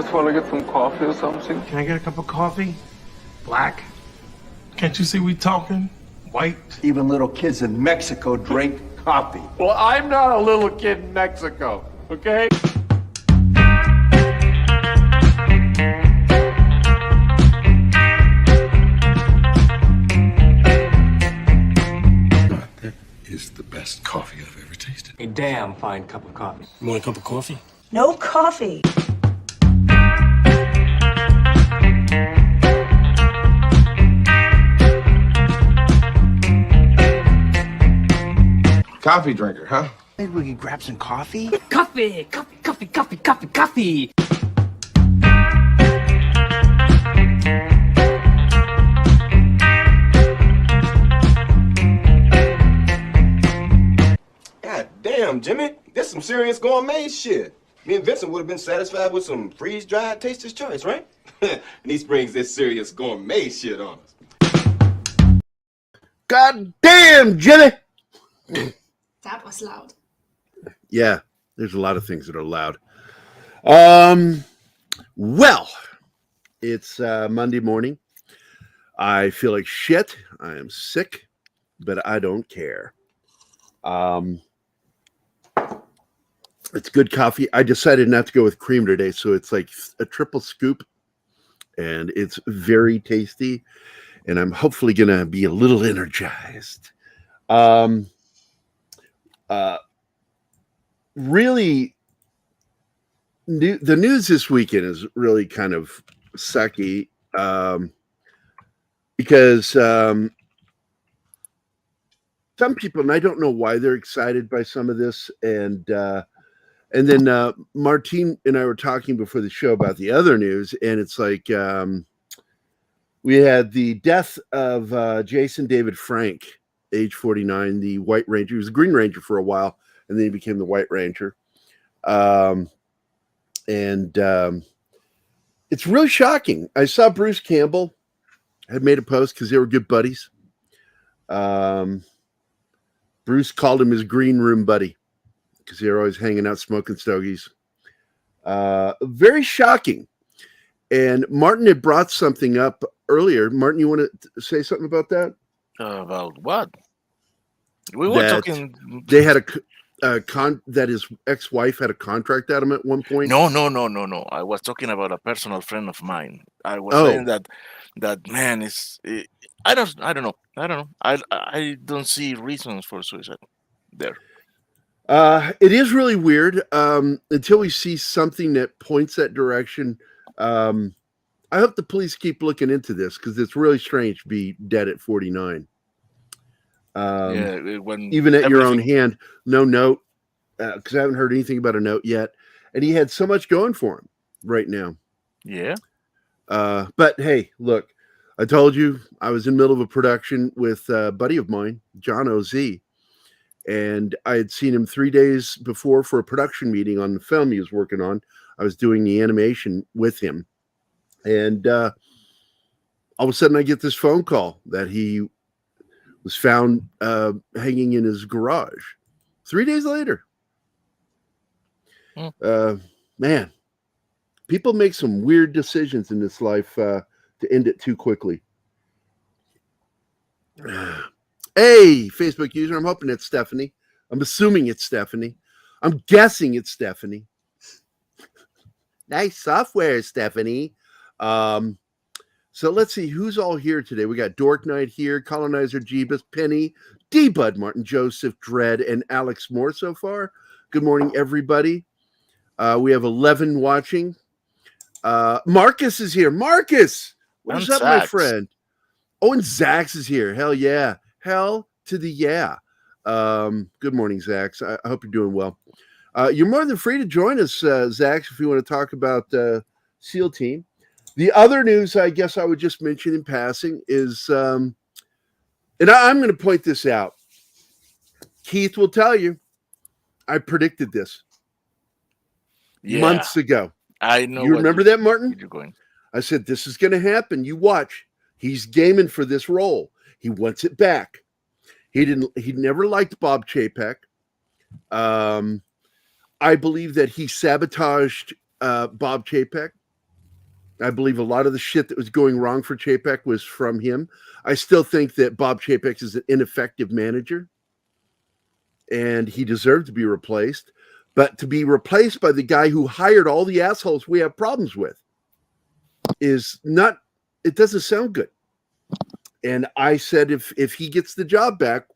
guys want to get some coffee or something? Can I get a cup of coffee? Black? Can't you see we talking? White? Even little kids in Mexico drink coffee. Well, I'm not a little kid in Mexico, okay? That is the best coffee I've ever tasted. A damn fine cup of coffee. You want a cup of coffee? No coffee. Coffee drinker, huh? Maybe we could grab some coffee? Coffee! Coffee, coffee, coffee, coffee, coffee! God damn, Jimmy. That's some serious gourmet shit. Me and Vincent would have been satisfied with some freeze-dried Taster's Choice, right? And he springs this serious gourmet shit on us. God damn, Jimmy! That was loud. Yeah, there's a lot of things that are loud. Well, it's Monday morning. I feel like shit. I am sick, but I don't care. It's good coffee. I decided not to go with cream today, so it's like a triple scoop, and it's very tasty, and I'm hopefully going to be a little energized. Really, the news this weekend is really kind of sucky because some people, and I don't know why they're excited by some of this, and then Martine and I were talking before the show about the other news, and it's like we had the death of Jason David Frank, age 49, the White Ranger. He was the Green Ranger for a while, and then he became the White Ranger. It's really shocking. I saw Bruce Campbell had made a post because they were good buddies. Bruce called him his green room buddy because they were always hanging out smoking stogies. Very shocking. And Martin had brought something up earlier. Martin, you want to say something about that? About what? We were talking. They had that his ex-wife had a contract at him at one point. No. I was talking about a personal friend of mine. I was saying that man is. I don't know. I don't see reasons for suicide there. It is really weird. Until we see something that points that direction. I hope the police keep looking into this because it's really strange to be dead at 49. Even at your own hand, no note, because I haven't heard anything about a note yet. And he had so much going for him right now. Yeah. But hey, look, I told you I was in the middle of a production with a buddy of mine, John O.Z., and I had seen him 3 days before for a production meeting on the film he was working on. I was doing the animation with him. And all of a sudden I get this phone call that he was found hanging in his garage 3 days later. Man, people make some weird decisions in this life to end it too quickly. Hey, Facebook user, I'm hoping it's Stephanie. I'm assuming it's Stephanie. I'm guessing it's Stephanie. Nice software, Stephanie. So let's see who's all here today. We got Dork Knight here, Colonizer Jeebus, Penny, D Bud Martin, Joseph Dredd, and Alex Moore so far. Good morning, everybody. We have 11 watching. Marcus is here. Marcus, what is up, my friend? Oh, and Zax is here. Hell yeah. Hell to the yeah. Good morning, Zax. I hope you're doing well. You're more than free to join us, Zax, if you want to talk about SEAL Team. The other news I guess I would just mention in passing is, and I'm going to point this out. Keith will tell you, I predicted this months ago. I know. You remember that, Martin? You're going. I said, this is going to happen. You watch. He's gaming for this role. He wants it back. He never liked Bob Chapek. I believe that he sabotaged Bob Chapek I believe a lot of the shit that was going wrong for Chapek was from him. I still think that Bob Chapek is an ineffective manager, and he deserved to be replaced. But to be replaced by the guy who hired all the assholes we have problems with is not, it doesn't sound good. And I said if he gets the job back,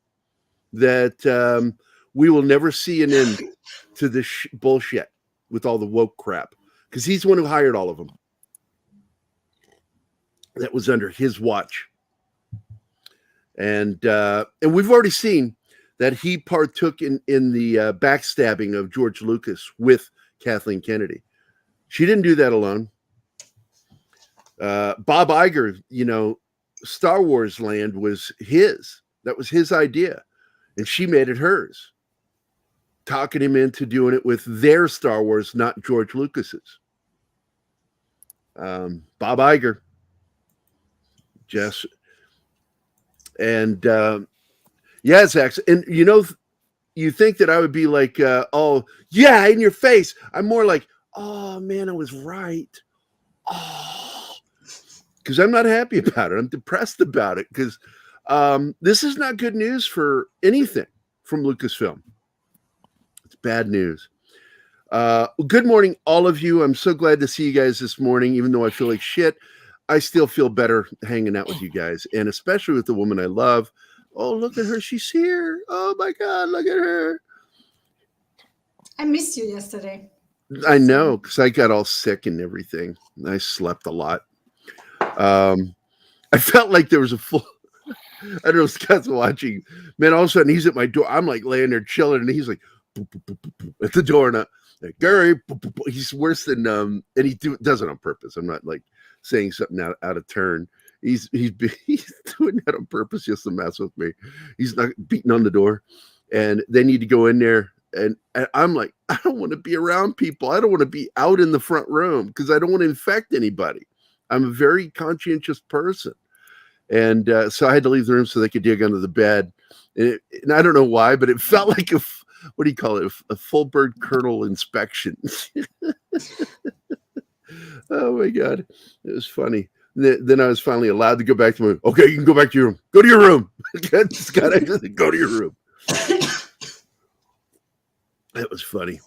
that we will never see an end to this bullshit with all the woke crap, because he's the one who hired all of them. That was under his watch. And we've already seen that he partook in the backstabbing of George Lucas with Kathleen Kennedy. She didn't do that alone. Bob Iger, Star Wars Land was his. That was his idea. And she made it hers, talking him into doing it with their Star Wars, not George Lucas's. Bob Iger. Jess. And yeah, Zach. And you think that I would be like, oh, yeah, in your face. I'm more like, oh, man, I was right. Oh, because I'm not happy about it. I'm depressed about it because this is not good news for anything from Lucasfilm. It's bad news. Good morning, all of you. I'm so glad to see you guys this morning, even though I feel like shit. I still feel better hanging out with you guys, and especially with the woman I love. Oh, look at her. She's here. Oh, my God. Look at her. I missed you yesterday. I know, because I got all sick and everything. I slept a lot. I felt like there was a full... I don't know if Scott's watching. Man, all of a sudden, he's at my door. I'm like laying there chilling, and he's like boop, boop, boop, boop, boop, at the door. And I'm like, Gary, boop, boop, boop. He's worse than... and he does it on purpose. I'm not like saying something out of turn. He's doing that on purpose just to mess with me. He's not beating on the door, and they need to go in there. And I'm like, I don't want to be around people. I don't want to be out in the front room because I don't want to infect anybody. I'm a very conscientious person, and so I had to leave the room so they could dig under the bed. And I don't know why, but it felt like what do you call it? A full bird kernel inspection. Oh my God, it was funny. Then I was finally allowed to go back to my. Okay, you can go back to your room. Go to your room. Scott, I just go to your room. That was funny,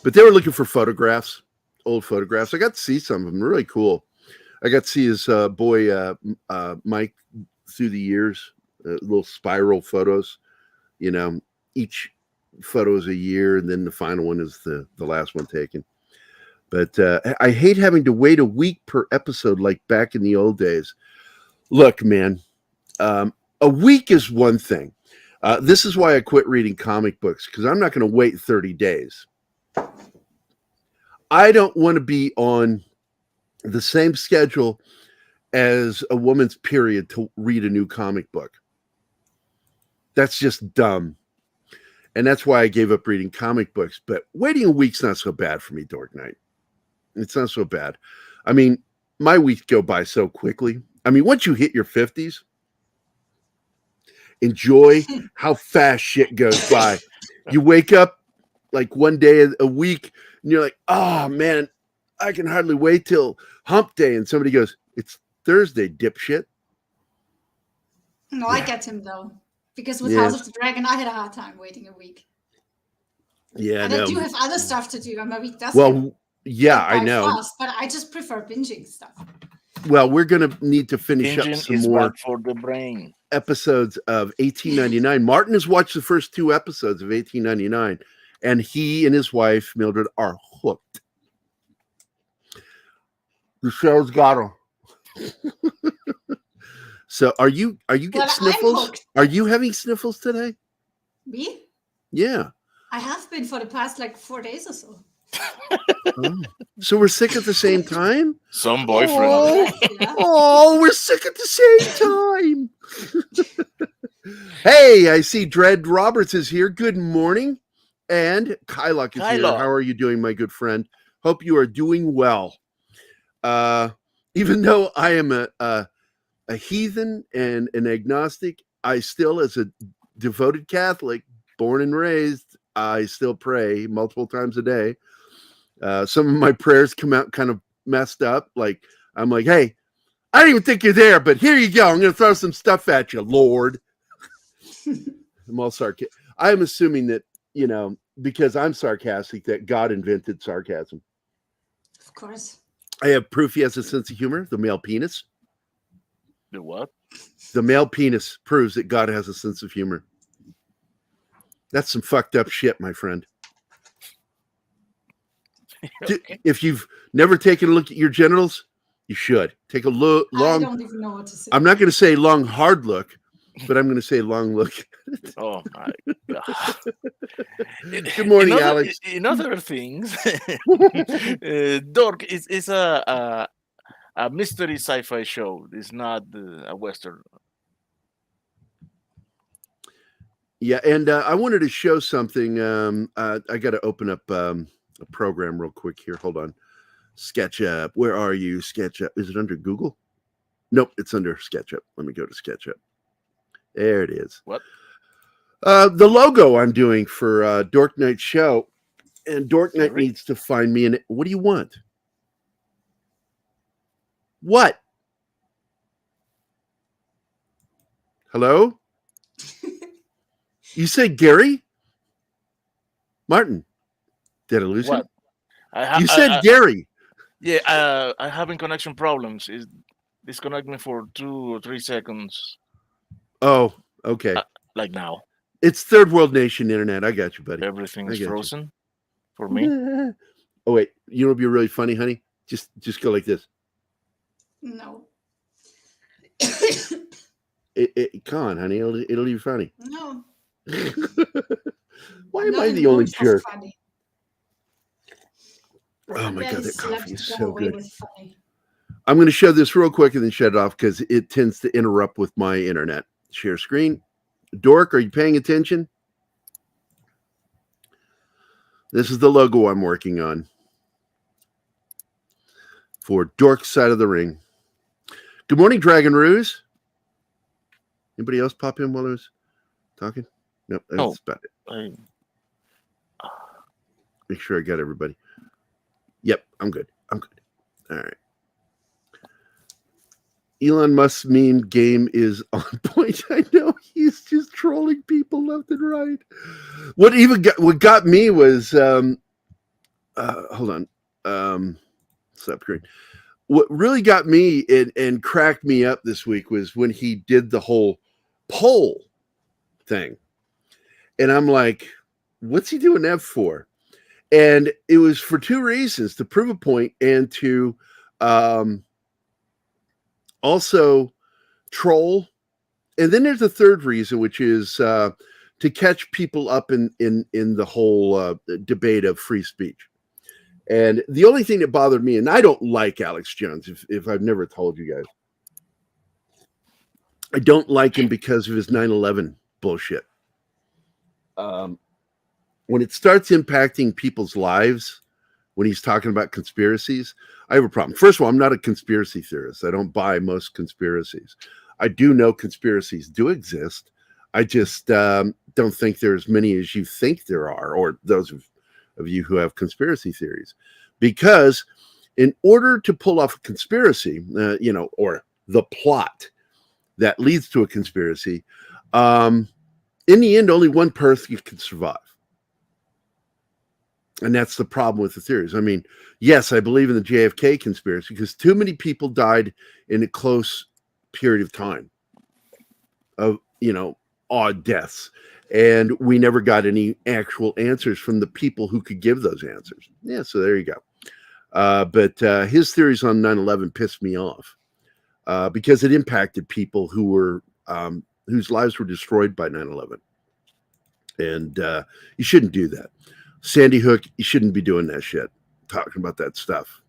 but they were looking for photographs, old photographs. I got to see some of them. Really cool. I got to see his boy Mike through the years. Little spiral photos. Each photo is a year, and then the final one is the last one taken. But I hate having to wait a week per episode like back in the old days. Look, man, a week is one thing. This is why I quit reading comic books, because I'm not going to wait 30 days. I don't want to be on the same schedule as a woman's period to read a new comic book. That's just dumb. And that's why I gave up reading comic books. But waiting a week's not so bad for me, Dork Knight. It's not so bad. I mean, my weeks go by so quickly. I mean, once you hit your 50s, enjoy how fast shit goes by. You wake up like one day a week, and you're like, oh, man, I can hardly wait till hump day. And somebody goes, it's Thursday, dipshit. No, I get him, though. Because with House of the Dragon, I had a hard time waiting a week. Yeah, and I do have other stuff to do. My week does. Well, yeah, I know. Fast, but I just prefer binging stuff. Well, we're going to need to finish Binging up some more for the brain. Episodes of 1899. Martin has watched the first 2 episodes of 1899, and he and his wife, Mildred, are hooked. The show's got him. So are you getting sniffles? Are you having sniffles today? Me? Yeah. I have been for the past 4 days or so. So we're sick at the same time? Some boyfriend. Oh, we're sick at the same time. Hey, I see Dredd Roberts is here. Good morning. And Kylock is here. How are you doing, my good friend? Hope you are doing well. Even though I am a heathen and an agnostic, I still, as a devoted Catholic, born and raised, I still pray multiple times a day. Some of my prayers come out kind of messed up. Like I'm like, hey, I don't even think you're there, but here you go. I'm going to throw some stuff at you, Lord. I'm all sarcastic. I'm assuming that, because I'm sarcastic, that God invented sarcasm. Of course. I have proof he has a sense of humor, the male penis. The what? The male penis proves that God has a sense of humor. That's some fucked up shit, my friend. Okay. If you've never taken a look at your genitals, you should. Take a long... I don't even know what to say. I'm not going to say long, hard look, but I'm going to say long look. Oh, my God. Good morning, Alex. In other things, Dork is a mystery sci-fi show. It's not a Western. Yeah, and I wanted to show something. I got to open up a program real quick here. Hold on. SketchUp. Where are you, SketchUp? Is it under Google? Nope, it's under SketchUp. Let me go to SketchUp. There it is. What? The logo I'm doing for Dork Night Show. And Dork Night needs to find me in. What do you want? What? Hello? You say Gary? Martin, did I lose What? him? You said Gary. Yeah, I'm having connection problems. It's disconnect me for 2 or 3 seconds. Oh, okay. Like now. It's third world nation internet. I got you, buddy. Everything is frozen for me. Oh, wait. You know what would be really funny, honey? Just go like this. No. Come on, honey. It'll be funny. No. Why am I the only jerk? Oh my God, that coffee is so good. I'm going to show this real quick and then shut it off because it tends to interrupt with my internet. Share screen. Dork, are you paying attention? This is the logo I'm working on for Dork's Side of the Ring. Good morning, Dragon Ruse. Anybody else pop in while I was talking? Nope, that's about it. Make sure I got everybody. Yep, I'm good. All right. Elon Musk's meme game is on point. I know he's just trolling people left and right. What got me was hold on. Stop screen. What really got me and cracked me up this week was when he did the whole poll thing. And I'm like, what's he doing that for? And it was for 2 reasons: to prove a point and to also troll. And then there's a third reason, which is to catch people up in the whole debate of free speech. And the only thing that bothered me, and I don't like Alex Jones, if I've never told you guys, I don't like him because of his 9/11 bullshit. When it starts impacting people's lives, when he's talking about conspiracies, I have a problem. First of all, I'm not a conspiracy theorist. I don't buy most conspiracies. I do know conspiracies do exist. I just don't think there are as many as you think there are, or those of you who have conspiracy theories. Because in order to pull off a conspiracy, or the plot that leads to a conspiracy, in the end, only one person can survive. And that's the problem with the theories. I mean, yes, I believe in the JFK conspiracy because too many people died in a close period of time of, odd deaths. And we never got any actual answers from the people who could give those answers. Yeah, so there you go. But his theories on 9/11 pissed me off because it impacted people who were whose lives were destroyed by 9/11. And you shouldn't do that. Sandy Hook, you shouldn't be doing that shit, talking about that stuff.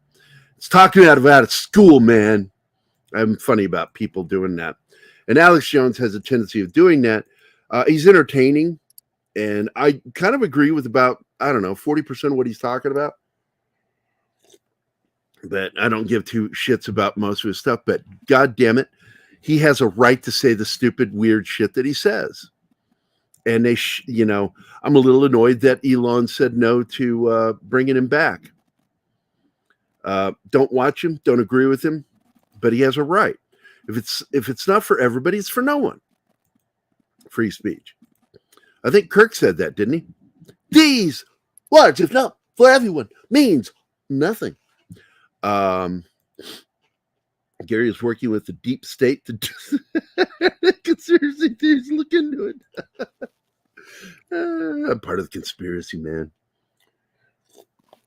It's talking out of school, man. I'm funny about people doing that. And Alex Jones has a tendency of doing that. He's entertaining, and I kind of agree with about, 40% of what he's talking about. But I don't give 2 shits about most of his stuff. But God damn it, he has a right to say the stupid, weird shit that he says. And I'm a little annoyed that Elon said no to bringing him back. Don't watch him. Don't agree with him. but he has a right. If it's not for everybody, it's for no one. Free speech. I think Kirk said that, didn't he? These words, if not for everyone, means nothing. Gary is working with the deep state to conspiracy theories. Look into it. I'm part of the conspiracy, man.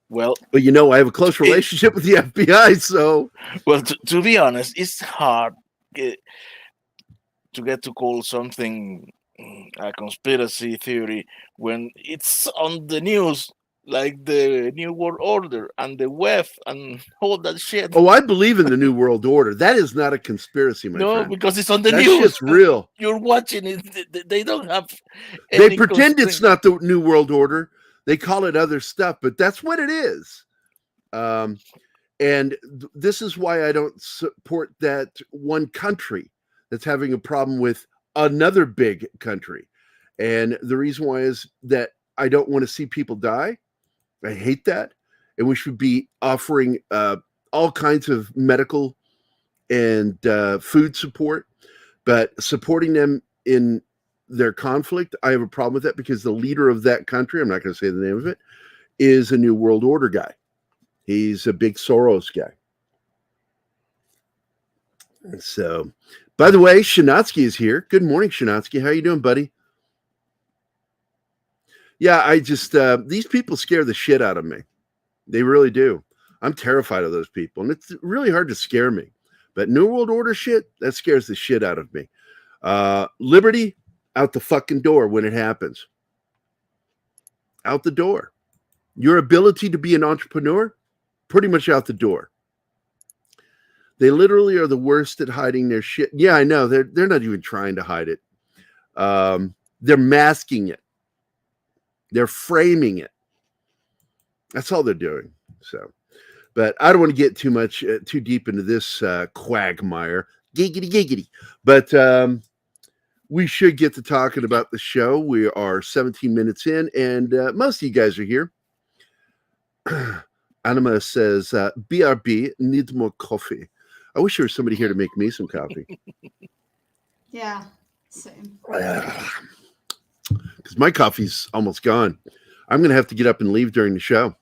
Well, but I have a close relationship with the FBI, so. Well, to be honest, it's hard to get to call something a conspiracy theory when it's on the news, like the New World Order and the WEF and all that shit. Oh, I believe in the New World Order. That is not a conspiracy, my friend. No, because it's on the that news. Shit's real. You're watching it. They don't have. They pretend it's not the New World Order. They call it other stuff, but that's what it is. And this is why I don't support that one country that's having a problem with another big country. And the reason why is that I don't want to see people die. I hate that. And we should be offering all kinds of medical and food support, but supporting them in their conflict, I have a problem with that because the leader of that country, I'm not going to say the name of it, is a New World Order guy. He's a big Soros guy. So, by the way, Shinatsky is here. Good morning, Shinatsky. How you doing, buddy? Yeah, I just, these people scare the shit out of me. They really do. I'm terrified of those people, and it's really hard to scare me. But New World Order shit, that scares the shit out of me. Liberty, out the fucking door when it happens. Out the door. Your ability to be an entrepreneur, pretty much out the door. They literally are the worst at hiding their shit. Yeah, I know. They're not even trying to hide it. They're masking it. They're framing it. That's all they're doing. So, but I don't want to get too deep into this quagmire. Giggity, giggity. But we should get to talking about the show. We are 17 minutes in, and most of you guys are here. Anima says, BRB needs more coffee. I wish there was somebody here to make me some coffee. Yeah, same. Because my coffee's almost gone. I'm going to have to get up and leave during the show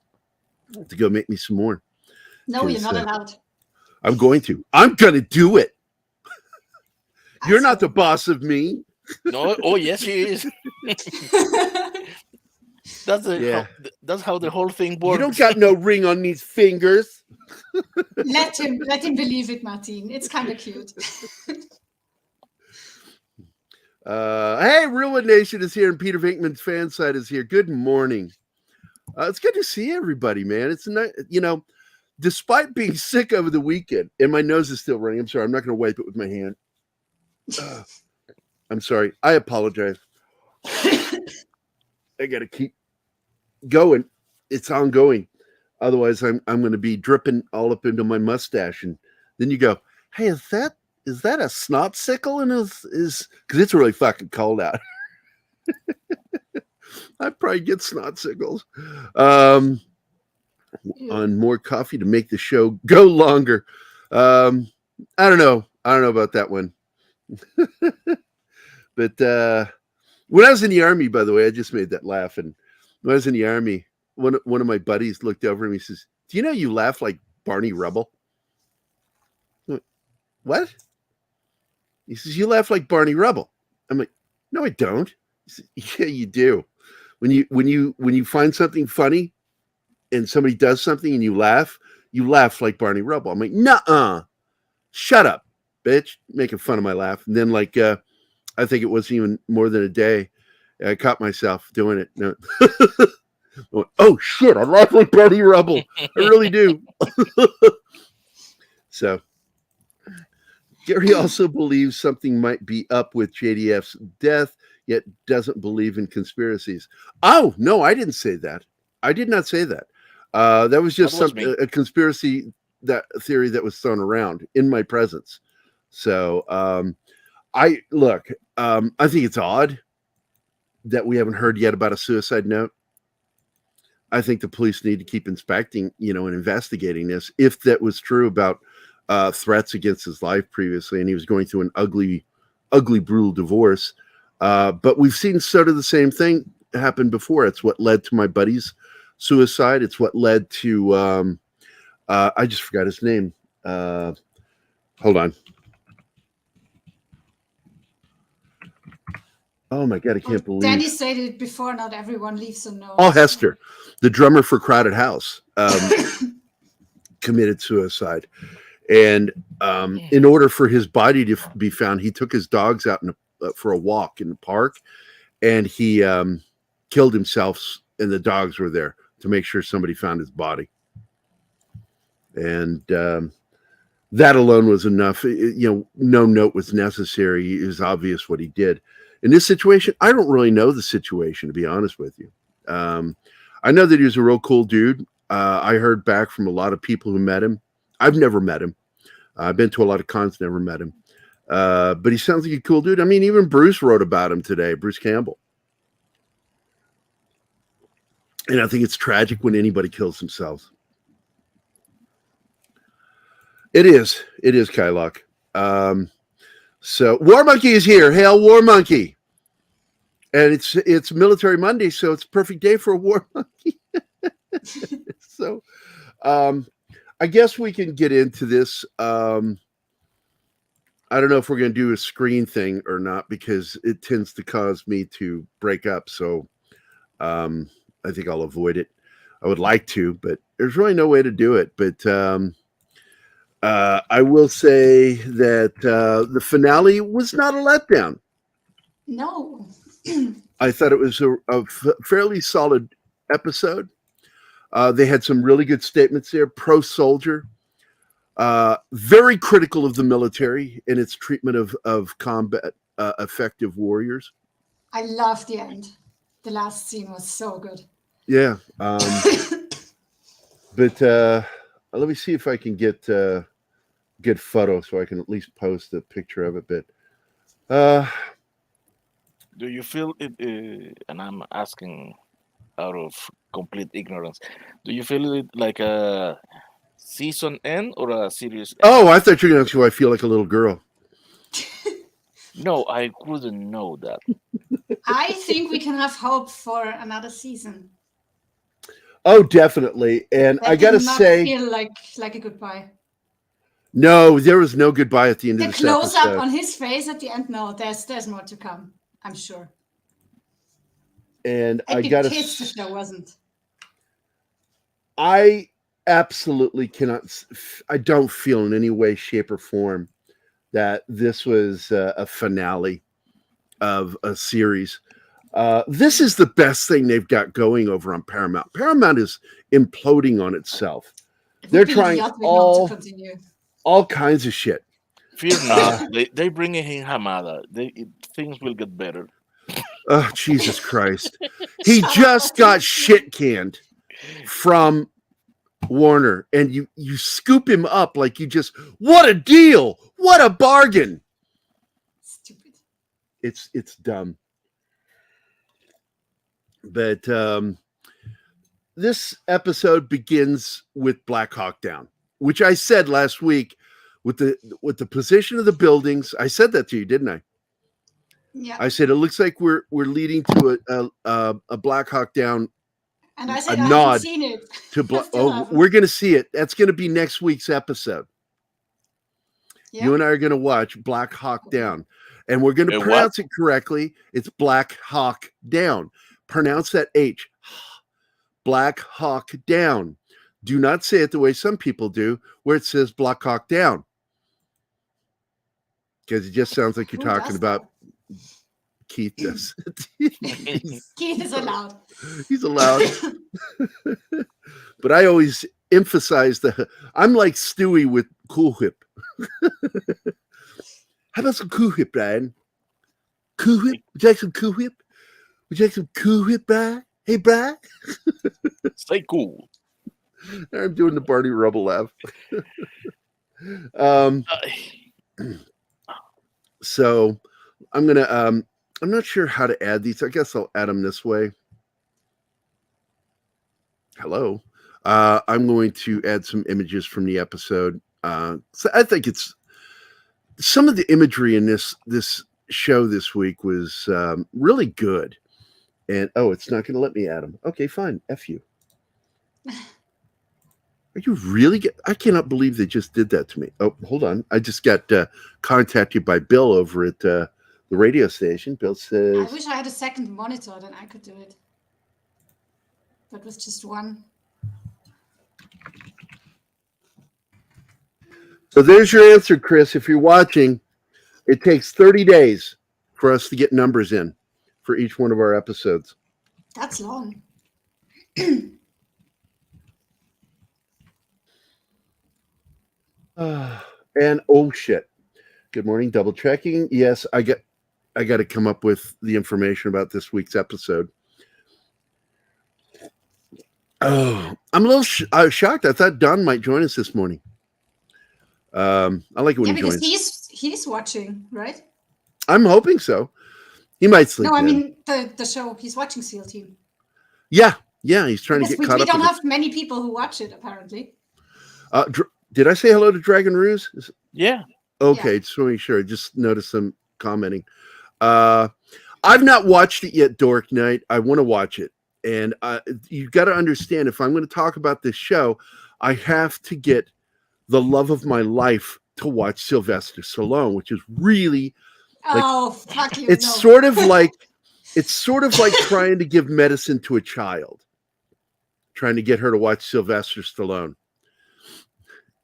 to go make me some more. No, you're not allowed. I'm going to. I'm going to do it. You're not the boss of me. No. Oh, yes, he is. That's how the whole thing works. You don't got no ring on these fingers. Let him believe it, Martin. It's kind of cute. Hey, Real One Nation is here, and Peter Venkman's fan side is here. Good morning. It's good to see everybody, man. It's nice, despite being sick over the weekend, and my nose is still running. I'm sorry. I'm not going to wipe it with my hand. I'm sorry. I apologize. I got to keep going. It's ongoing. Otherwise, I'm going to be dripping all up into my mustache. And then you go, hey, is that a snot sickle? And is because it's really fucking cold out. I probably get snot sickles. On more coffee to make the show go longer. I don't know about that one. But when I was in the Army, by the way, I just made that laugh. And when I was in the Army, one of my buddies looked over at me and he says, do you know you laugh like Barney Rubble? What? He says, you laugh like Barney Rubble. I'm like, no, I don't. He says, yeah, you do. When you find something funny and somebody does something and you laugh like Barney Rubble. I'm like, nuh-uh. Shut up, bitch. Making fun of my laugh. And then I think it wasn't even more than a day. I caught myself doing it. No. Oh shit, I laugh like Barney Rubble. I really do. So Gary also believes something might be up with JDF's death, yet doesn't believe in conspiracies. Oh, no, I didn't say that. I did not say that. That was just a conspiracy theory that was thrown around in my presence. So I think it's odd that we haven't heard yet about a suicide note. I think the police need to keep inspecting, and investigating this. If that was true about threats against his life previously, and he was going through an ugly, brutal divorce. But we've seen sort of the same thing happen before. It's what led to my buddy's suicide. It's what led to I just forgot his name. Hold on. Oh my God, I can't believe. Danny said it before, not everyone leaves a note. Paul Hester, the drummer for Crowded House, committed suicide. And in order for his body to be found, he took his dogs out for a walk in the park, and he killed himself, and the dogs were there to make sure somebody found his body. And that alone was enough. No note was necessary. It was obvious what he did. In this situation, I don't really know the situation, to be honest with you. I know that he was a real cool dude. I heard back from a lot of people who met him. I've never met him. I've been to a lot of cons, never met him. But he sounds like a cool dude. I mean, even Bruce wrote about him today, Bruce Campbell. And I think it's tragic when anybody kills themselves. It is, Kylock. So War Monkey is here. Hail War Monkey. And it's Military Monday, so it's a perfect day for a War Monkey. So I guess we can get into this. I don't know if we're going to do a screen thing or not, because it tends to cause me to break up. So I think I'll avoid it. I would like to, but there's really no way to do it. But I will say that the finale was not a letdown. No. I thought it was a fairly solid episode. They had some really good statements there. Pro-soldier. Very critical of the military in its treatment of combat effective warriors. I loved the end. The last scene was so good. Yeah. But let me see if I can get good photo so I can at least post a picture of it. But do you feel it? And I'm asking out of complete ignorance. Do you feel it like a season end or a series end? Oh, I thought you were going to ask, do I feel like a little girl? No, I couldn't know that. I think we can have hope for another season. Oh, definitely. And That I got to did not say, feel like a goodbye. no, there was no goodbye at the end The of this close episode. up on his face at the end. No, there's more to come. I'm sure. And I I'd be got pissed if there wasn't. I absolutely cannot. I don't feel in any way, shape, or form that this was a finale of a series. This is the best thing they've got going over on Paramount. Paramount is imploding on itself. They're trying all kinds of shit. Fear not. They bring in Hamada. Things will get better. Oh, Jesus Christ. He just got shit canned from Warner, and you scoop him up like you just, what a deal. What a bargain. Stupid. It's dumb. But this episode begins with Black Hawk Down, which I said last week with the position of the buildings. I said that to you, didn't I? Yeah. I said it looks like we're leading to a Black Hawk Down. And I said a I nod haven't seen it. to we're going to see it. That's going to be next week's episode. Yeah. You and I are going to watch Black Hawk Down, and we're going to pronounce it correctly. It's Black Hawk Down. Pronounce that H. Black Hawk Down. Do not say it the way some people do, where it says Black Hawk Down, because it just sounds like you're talking about Keith. Does Keith is allowed. He's allowed. But I always emphasize I'm like Stewie with Cool Whip. How about some Cool Whip, Brian? Cool Whip? Would you like some Cool Whip? Would you like some Cool Whip, Brian? Hey, Brian? Stay cool. I'm doing the Barney Rubble laugh. So I'm going to, I'm not sure how to add these. I guess I'll add them this way. Hello. I'm going to add some images from the episode So I think it's some of the imagery in this show this week was really good. And it's not going to let me add them. Okay, fine. F you. Are you really? I cannot believe they just did that to me. Oh, hold on. I just got contacted by Bill over at the radio station. Bill says, I wish I had a second monitor, then I could do it. But with just one. So there's your answer, Chris. If you're watching, it takes 30 days for us to get numbers in for each one of our episodes. That's long. And oh shit. Good morning, double checking. Yes, I got to come up with the information about this week's episode. Oh, I'm a little shocked. I thought Don might join us this morning. I like it when he joins. He's watching, right? I'm hoping so. He might sleep. No, I mean the show. He's watching SEAL Team. Yeah, he's trying to get caught up. We don't have many people who watch it, apparently. Did I say hello to Dragon Ruse? Yeah. Okay, just want to make sure. I just noticed some commenting. I've not watched it yet, Dork Knight. I want to watch it. And you've got to understand, if I'm going to talk about this show, I have to get the love of my life to watch Sylvester Stallone, which is really fuck you. It's sort of like trying to give medicine to a child, trying to get her to watch Sylvester Stallone.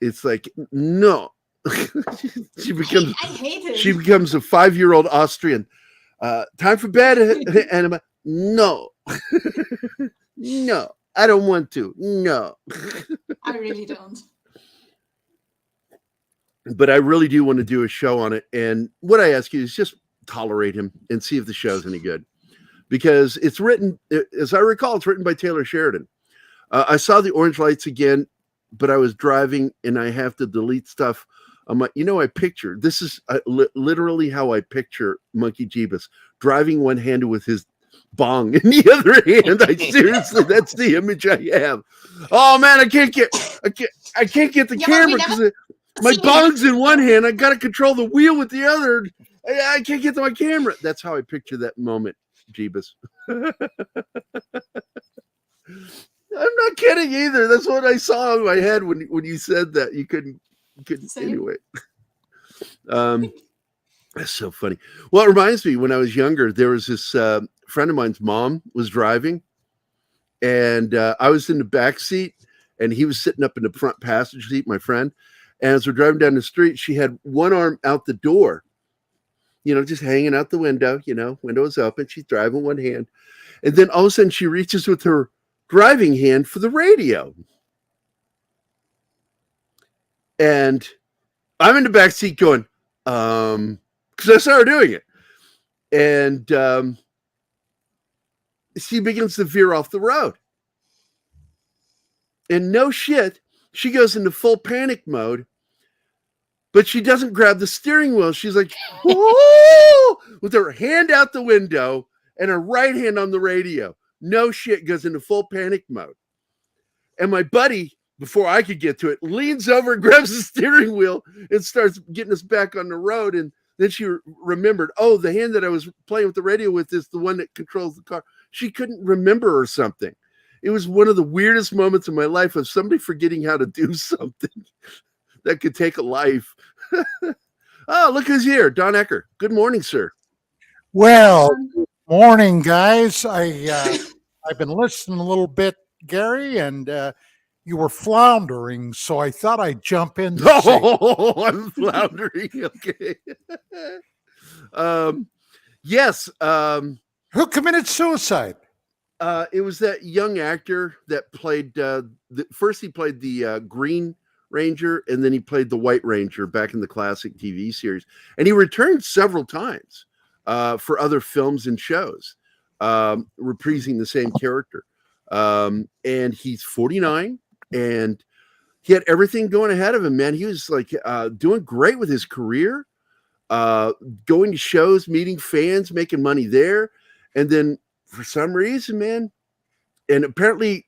It's like, no. she becomes I hate it. She becomes a 5-year-old Austrian. Time for bed, and I'm like, no. No, I don't want to. No. I really don't. But I really do want to do a show on it. And what I ask you is just tolerate him and see if the show's any good. Because it's written, as I recall, it's written by Taylor Sheridan. I saw the orange lights again, but I was driving and I have to delete stuff. I'm like, I picture, this is literally how I picture Monkey Jeebus, driving one-handed with his bong in the other hand. Seriously, that's the image I have. Oh man, I can't get the camera because my bong's in one hand. I got to control the wheel with the other. I can't get to my camera. That's how I picture that moment, Jeebus. I'm not kidding either. That's what I saw in my head when you said that. You couldn't anyway. That's so funny. Well, it reminds me, when I was younger, there was this friend of mine's mom was driving, and I was in the back seat, and he was sitting up in the front passenger seat, my friend. And as we're driving down the street, she had one arm out the door, just hanging out the window, window is open. She's driving one hand. And then all of a sudden she reaches with her driving hand for the radio. And I'm in the back seat going, because I saw her doing it. And she begins to veer off the road. And no shit, she goes into full panic mode, but she doesn't grab the steering wheel. She's like, whoa, with her hand out the window and her right hand on the radio. No shit, goes into full panic mode. And my buddy, before I could get to it, leans over and grabs the steering wheel and starts getting us back on the road. And then she remembered, the hand that I was playing with the radio with is the one that controls the car. She couldn't remember or something. It was one of the weirdest moments in my life of somebody forgetting how to do something that could take a life. Oh, look who's here. Don Ecker. Good morning, sir. Well, good morning, guys. I've been listening a little bit, Gary, and you were floundering, so I thought I'd jump in. I'm floundering. Okay. Yes. Who committed suicide? It was that young actor that played first he played the Green Ranger, and then he played the White Ranger back in the classic TV series. And he returned several times for other films and shows, reprising the same character. And he's 49, and he had everything going ahead of him, man. He was like doing great with his career, going to shows, meeting fans, making money there. And then for some reason, man, and apparently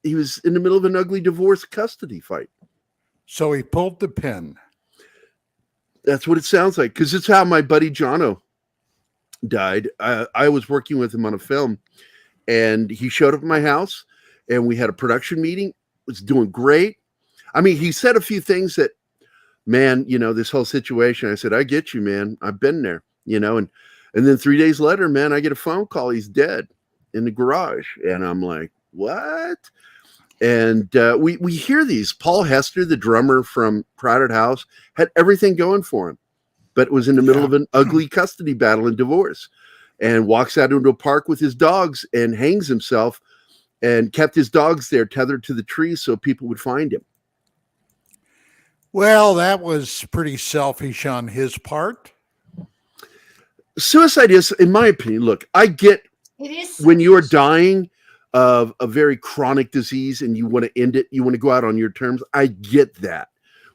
he was in the middle of an ugly divorce custody fight. So he pulled the pin. That's what it sounds like, because it's how my buddy Jono died. I was working with him on a film, and he showed up at my house, and we had a production meeting. It was doing great. I mean, he said a few things that, man, this whole situation. I said, I get you, man. I've been there, and then 3 days later, man, I get a phone call. He's dead in the garage. And I'm like, what? And we hear these. Paul Hester, the drummer from Crowded House, had everything going for him, but was in the middle of an ugly custody battle and divorce, and walks out into a park with his dogs and hangs himself, and kept his dogs there tethered to the tree so people would find him. Well, that was pretty selfish on his part. Suicide is, in my opinion, look, I get It is when you are dying of a very chronic disease and you want to end it, you want to go out on your terms. I get that.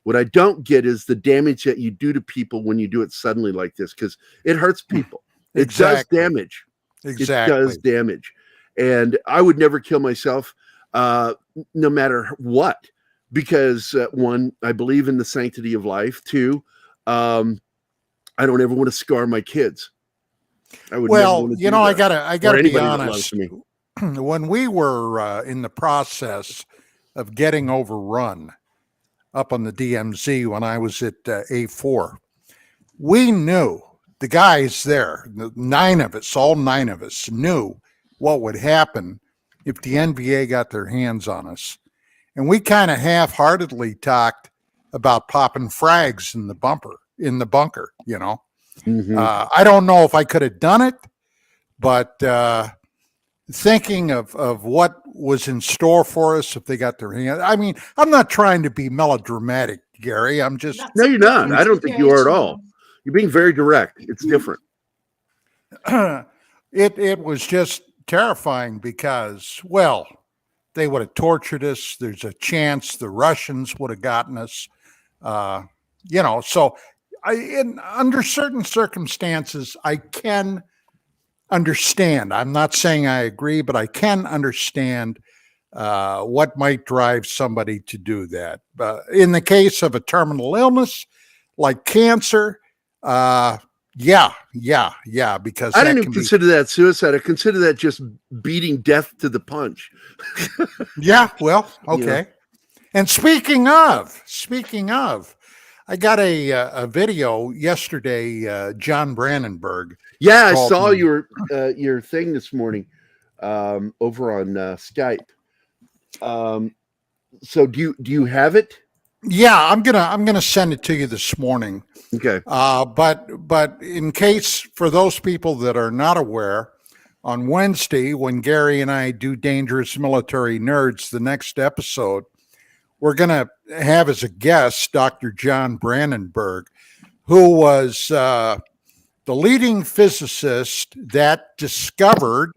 What I don't get is the damage that you do to people when you do it suddenly like this, because it hurts people. It does damage. Exactly. It does damage. And I would never kill myself, no matter what, because one, I believe in the sanctity of life. Two, I don't ever want to scar my kids. I would well, never you know, I gotta be honest. Me. When we were in the process of getting overrun up on the DMZ when I was at A4, we knew, the guys there, all 9 of us knew what would happen if the NVA got their hands on us. And we kind of half-heartedly talked about popping frags in the bunker, Mm-hmm. I don't know if I could have done it, but thinking of what was in store for us if they got their hands. I mean, I'm not trying to be melodramatic, Gary. I'm just... No, you're not. I don't think you are at all. You're being very direct. It's different. It was just terrifying because, well, they would have tortured us. There's a chance the Russians would have gotten us. So under certain circumstances, I can understand. I'm not saying I agree, but I can understand what might drive somebody to do that. In the case of a terminal illness like cancer, because I don't even consider that suicide. I consider that just beating death to the punch. Yeah, well, okay. And speaking of, I got a video yesterday, John Brandenburg. Yeah, I saw your thing this morning over on Skype. So do you have it? Yeah, I'm gonna send it to you this morning. Okay. But in case for those people that are not aware, on Wednesday when Gary and I do Dangerous Military Nerds, the next episode, we're gonna have as a guest Dr. John Brandenburg, who was the leading physicist that discovered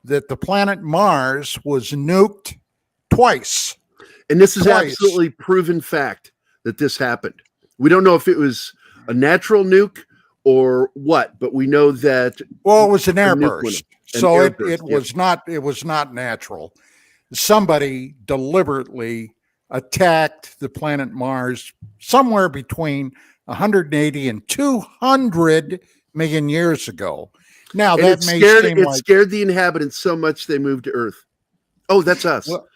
that the planet Mars was nuked twice. And this is absolutely proven fact that this happened. We don't know if it was a natural nuke or what, but we know that. Well, it was an airburst. So it was not natural. Somebody deliberately attacked the planet Mars somewhere between 180 and 200 million years ago. Now and that it scared the inhabitants so much they moved to Earth. Oh, that's us. Well,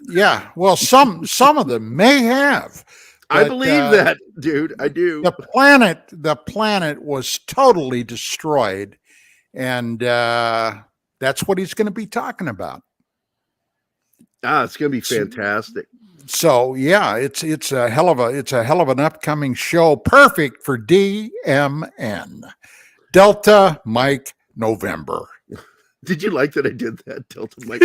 yeah. Well, some of them may have. But, I believe that, dude. I do. The planet was totally destroyed, and that's what he's going to be talking about. It's going to be fantastic. So yeah, it's a hell of an upcoming show, perfect for DMN, Delta Mike November. Did you like that I did that, Delta Mike?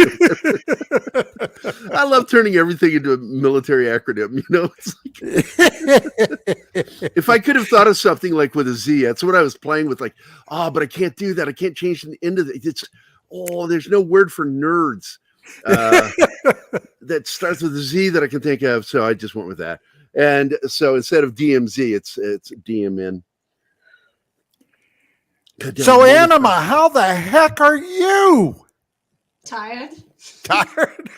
I love turning everything into a military acronym. It's like, if I could have thought of something like with a Z, that's what I was playing with. Like, but I can't do that. I can't change the end of it. There's no word for nerds that starts with a Z that I can think of. So I just went with that. And so instead of DMZ, it's DMN. So, Anima, how the heck are you? Tired. Tired?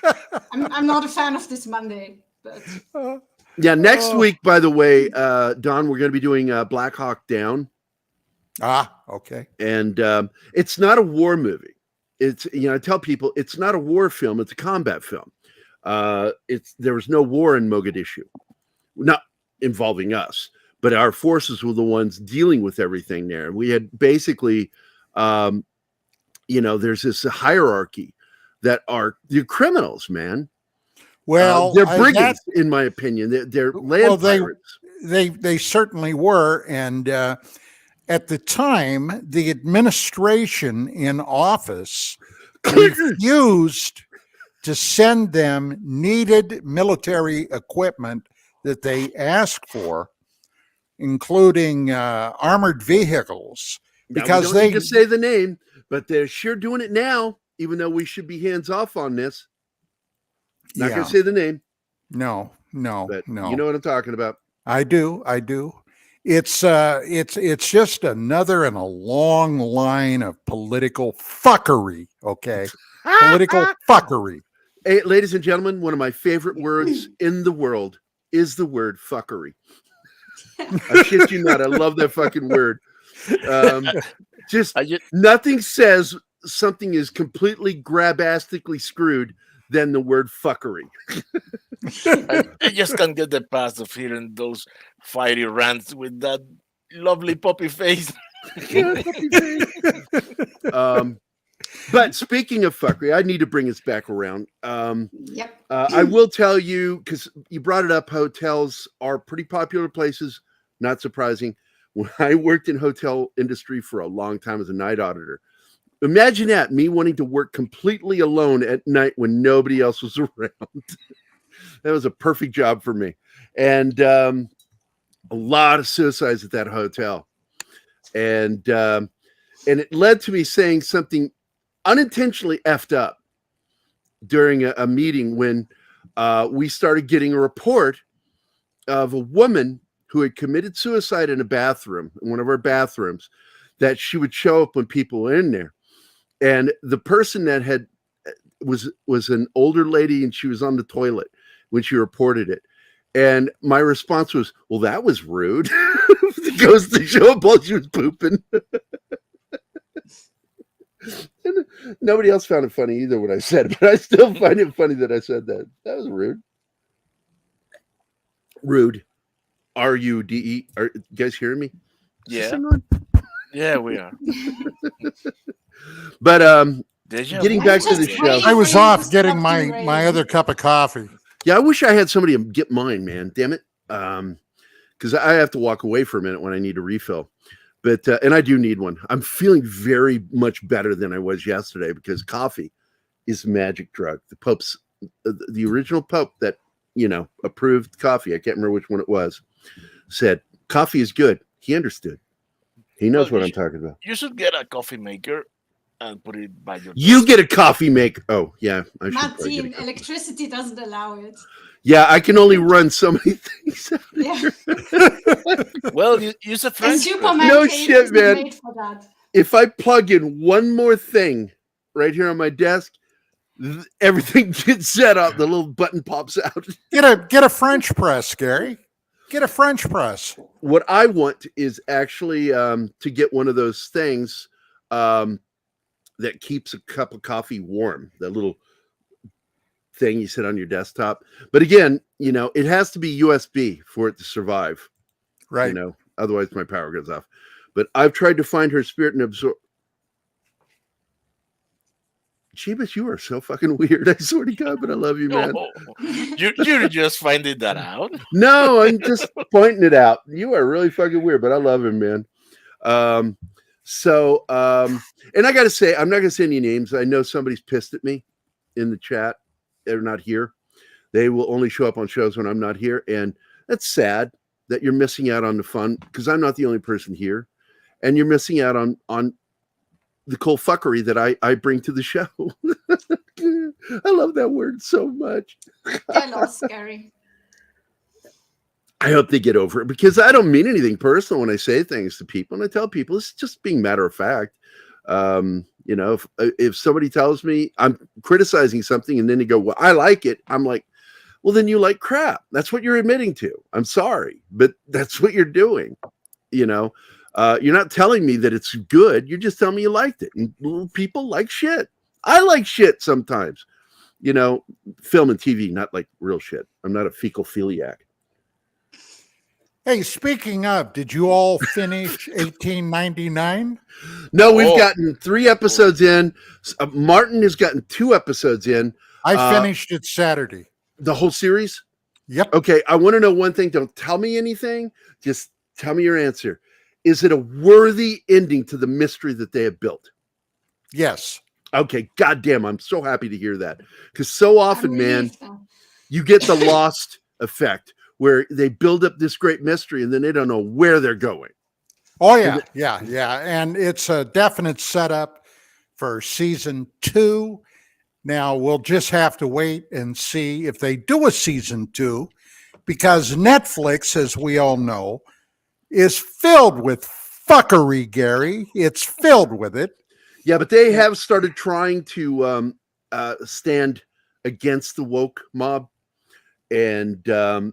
I'm not a fan of this Monday, but Yeah, next week, by the way, Don, we're going to be doing Black Hawk Down. Okay. And it's not a war movie. It's, I tell people it's not a war film. It's a combat film. There was no war in Mogadishu, not involving us, but our forces were the ones dealing with everything there. We had basically, there's this hierarchy that you're criminals, man. Well, they're brigands, in my opinion. They're land pirates. They certainly were, and at the time, the administration in office refused to send them needed military equipment that they asked for, including armored vehicles, because we don't need to say the name, but they're sure doing it now, even though we should be hands off on this. Not going to say the name. No. But you know what I'm talking about. I do. It's just another in a long line of political fuckery. Okay, political fuckery. Hey, ladies and gentlemen, one of my favorite words in the world is the word fuckery. I shit you not. I love that fucking word. Nothing says something is completely grabastically screwed than the word fuckery. I just can't get the past of hearing those fiery rants with that lovely puppy face. But speaking of fuckery, I need to bring us back around. I will tell you, because you brought it up, hotels are pretty popular places. Not surprising. When I worked in hotel industry for a long time as a night auditor, imagine that, me wanting to work completely alone at night when nobody else was around. That was a perfect job for me. And a lot of suicides at that hotel. And it led to me saying something unintentionally effed up during a meeting when we started getting a report of a woman who had committed suicide in one of our bathrooms, that she would show up when people were in there. And the person that was an older lady, and she was on the toilet when she reported it. And my response was, well, that was rude. It goes to show up while she was pooping. And nobody else found it funny either when I said it, but I still find it funny that I said that. That was rude. Rude. R-U-D-E. Are you guys hearing me? Yeah. Yeah, we are. But getting back to the show, I was off getting my other cup of coffee. Yeah, I wish I had somebody to get mine, man. Damn it. Because I have to walk away for a minute when I need a refill. But and I do need one. I'm feeling very much better than I was yesterday, because coffee is a magic drug. The Pope's the original Pope that approved coffee. I can't remember which one it was. Said coffee is good. He understood. He knows what I'm talking about. You should get a coffee maker and put it by your. You get a coffee maker. Oh yeah, Martin, electricity doesn't allow it. Yeah, I can only run so many things out here. Well, use a French. No shit, man. If I plug in one more thing right here on my desk, everything gets set up. The little button pops out. Get a French press, Gary. Get a French press. What I want is actually to get one of those things that keeps a cup of coffee warm. That little thing you sit on your desktop. But again, it has to be USB for it to survive. Right. Otherwise my power goes off. But I've tried to find her spirit and absorb. Jeebus, you are so fucking weird. I swear to God, but I love you, man. You're just finding that out. No, I'm just pointing it out. You are really fucking weird, but I love him, man. And I got to say, I'm not going to say any names. I know somebody's pissed at me in the chat. They're not here. They will only show up on shows when I'm not here. And that's sad that you're missing out on the fun, because I'm not the only person here. And you're missing out on the cool fuckery that I bring to the show. I love that word so much. Hello, scary. I hope they get over it, because I don't mean anything personal when I say things to people. And I tell people it's just being matter of fact. If somebody tells me I'm criticizing something and then they go, well, I like it. I'm like, well, then you like crap. That's what you're admitting to. I'm sorry, but that's what you're doing. You know, you're not telling me that it's good. You're just telling me you liked it. And people like shit. I like shit sometimes. You know, film and TV, not like real shit. I'm not a fecal philiac. Hey, speaking of, did you all finish 1899? No, we've gotten 3 episodes in. Martin has gotten 2 episodes in. I finished it Saturday. The whole series? Yep. Okay, I want to know one thing. Don't tell me anything. Just tell me your answer. Is it a worthy ending to the mystery that they have built? Yes. Okay, goddamn, I'm so happy to hear that. Because so often, man, you get the Lost effect where they build up this great mystery and then they don't know where they're going. Oh, yeah, yeah. And it's a definite setup for season 2. Now, we'll just have to wait and see if they do a season 2, because Netflix, as we all know, is filled with fuckery, Gary. It's filled with it. Yeah, but they have started trying to stand against the woke mob, and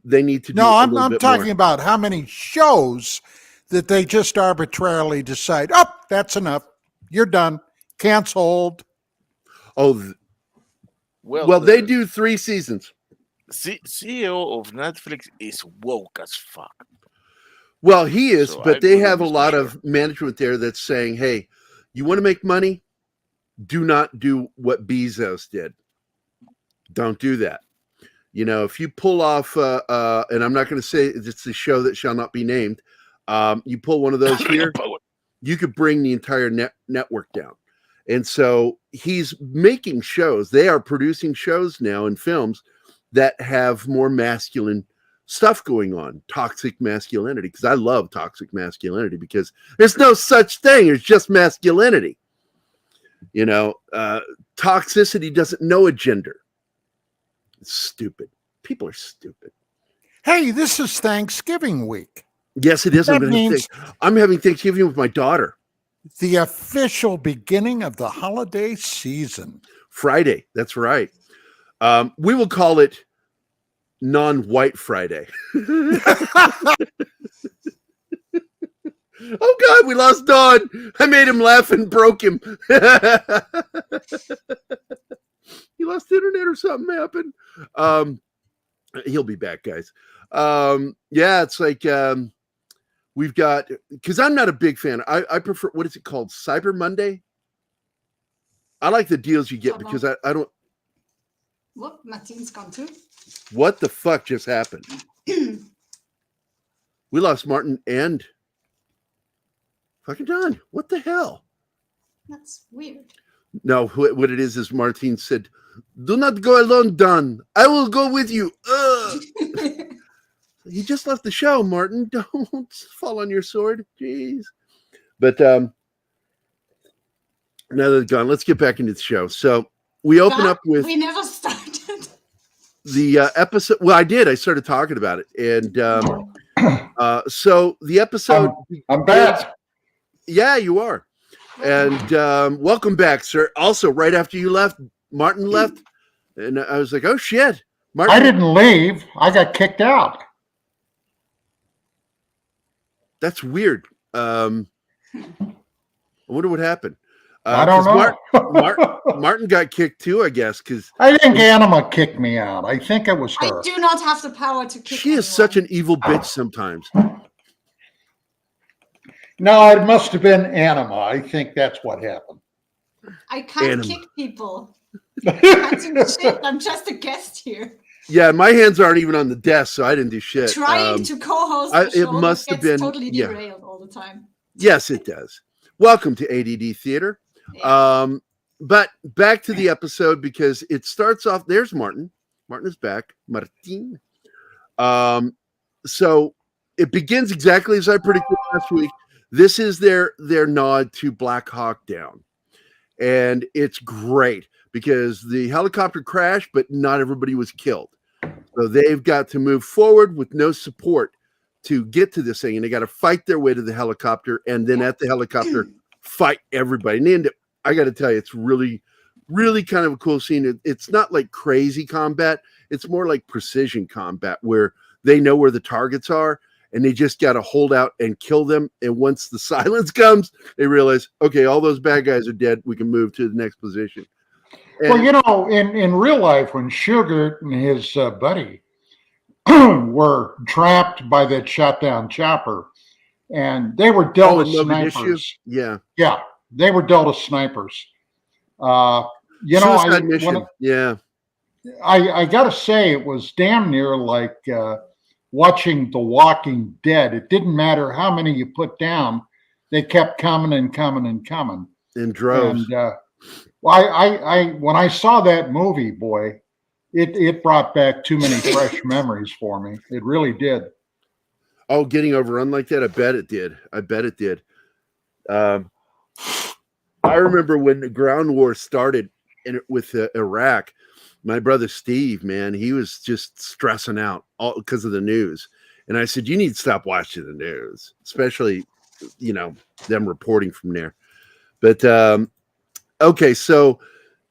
they need to do I'm talking about how many shows that they just arbitrarily decide, oh, that's enough. You're done. Canceled. Oh, well, they do 3 seasons. CEO of Netflix is woke as fuck. Well, he is, So but I they have a believe lot for of management there that's saying, hey, you want to make money? Do not do what Bezos did. Don't do that. You know, if you pull off, and I'm not going to say it's a show that shall not be named, you pull one of those here, you could bring the entire network down. And so he's making shows. They are producing shows now and films that have more masculine stuff going on, toxic masculinity, because I love toxic masculinity, because there's no such thing. It's just masculinity. You know, toxicity doesn't know a gender. It's stupid. People are stupid. Hey, this is Thanksgiving week. Yes, it is. That means I'm having Thanksgiving with my daughter. The official beginning of the holiday season. Friday. That's right. We will call it non-white Friday. Oh God, we lost Don. I made him laugh and broke him. He lost internet or something happened. He'll be back, guys. Yeah, it's like we've got, because I'm not a big fan. I prefer, what is it called? Cyber Monday? I like the deals you get because I don't. Look, Martine's gone too. What the fuck just happened? We lost Martin and fucking Don. What the hell? That's weird. No, what it is Martine said, do not go alone, Don. I will go with you. He just left the show, Martin. Don't fall on your sword. Jeez. But now that they're gone, let's get back into the show. So we open up with... We never started. The episode... Well, I did. I started talking about it. And so the episode... I'm back. Yeah, you are. And welcome back, sir. Also, right after you left, Martin left. And I was like, oh, shit. Martin. I didn't leave. I got kicked out. That's weird. I wonder what happened. I don't know. Martin got kicked too, I guess, because I think Anima kicked me out. I think it was her. I do not have the power to kick She is such an evil bitch sometimes. No, it must have been Anima. I think that's what happened. I can't kick people. I can't do shit. I'm just a guest here. Yeah, my hands aren't even on the desk, so I didn't do shit. Trying to co-host the show, it must have been totally derailed all the time. Yes, it does. Welcome to ADD Theater. Yeah. But back to the episode, because it starts off. There's Martin. Martin is back. Martin. So it begins exactly as I predicted last week. This is their nod to Black Hawk Down, and it's great because the helicopter crashed, but not everybody was killed. So they've got to move forward with no support to get to this thing, and they got to fight their way to the helicopter, and then at the helicopter fight everybody. And I got to tell you, it's really really kind of a cool scene. It's not like crazy combat. It's more like precision combat where they know where the targets are and they just got to hold out and kill them. And once the silence comes, they realize, okay, all those bad guys are dead. We can move to the next position. And, well, you know, in real life, when Sugar and his buddy were trapped by that shot down chopper, and they were dealt as snipers. Yeah. Yeah, they were dealt as snipers. You know, I got to say, it was damn near like watching The Walking Dead. It didn't matter how many you put down; they kept coming and coming and coming in droves. And I when I saw that movie, boy, it brought back too many fresh memories for me. It really did. Oh, getting overrun like that? I bet it did. I remember when the ground war started with Iraq, my brother Steve, man, he was just stressing out all because of the news. And I said, you need to stop watching the news, especially, you know, them reporting from there. But okay, so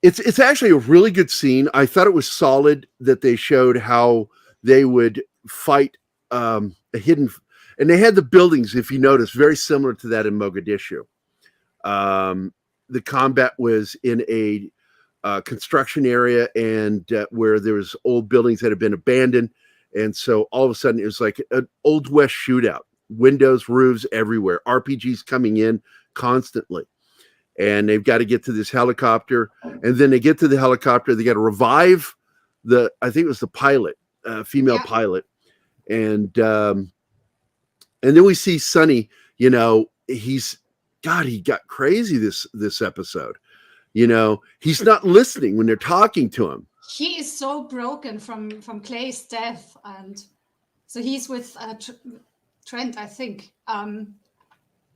it's actually a really good scene. I thought it was solid that they showed how they would fight a hidden, and they had the buildings, if you notice, very similar to that in Mogadishu. The combat was in a construction area and where there was old buildings that had been abandoned. And so all of a sudden it was like an Old West shootout, windows, roofs everywhere, RPGs coming in constantly. And they've got to get to this helicopter. And then they get to the helicopter. They got to revive I think it was the pilot, female pilot. And then we see Sonny, you know, he got crazy this episode. You know, he's not listening when they're talking to him. He is so broken from Clay's death, and so he's with Trent, I think,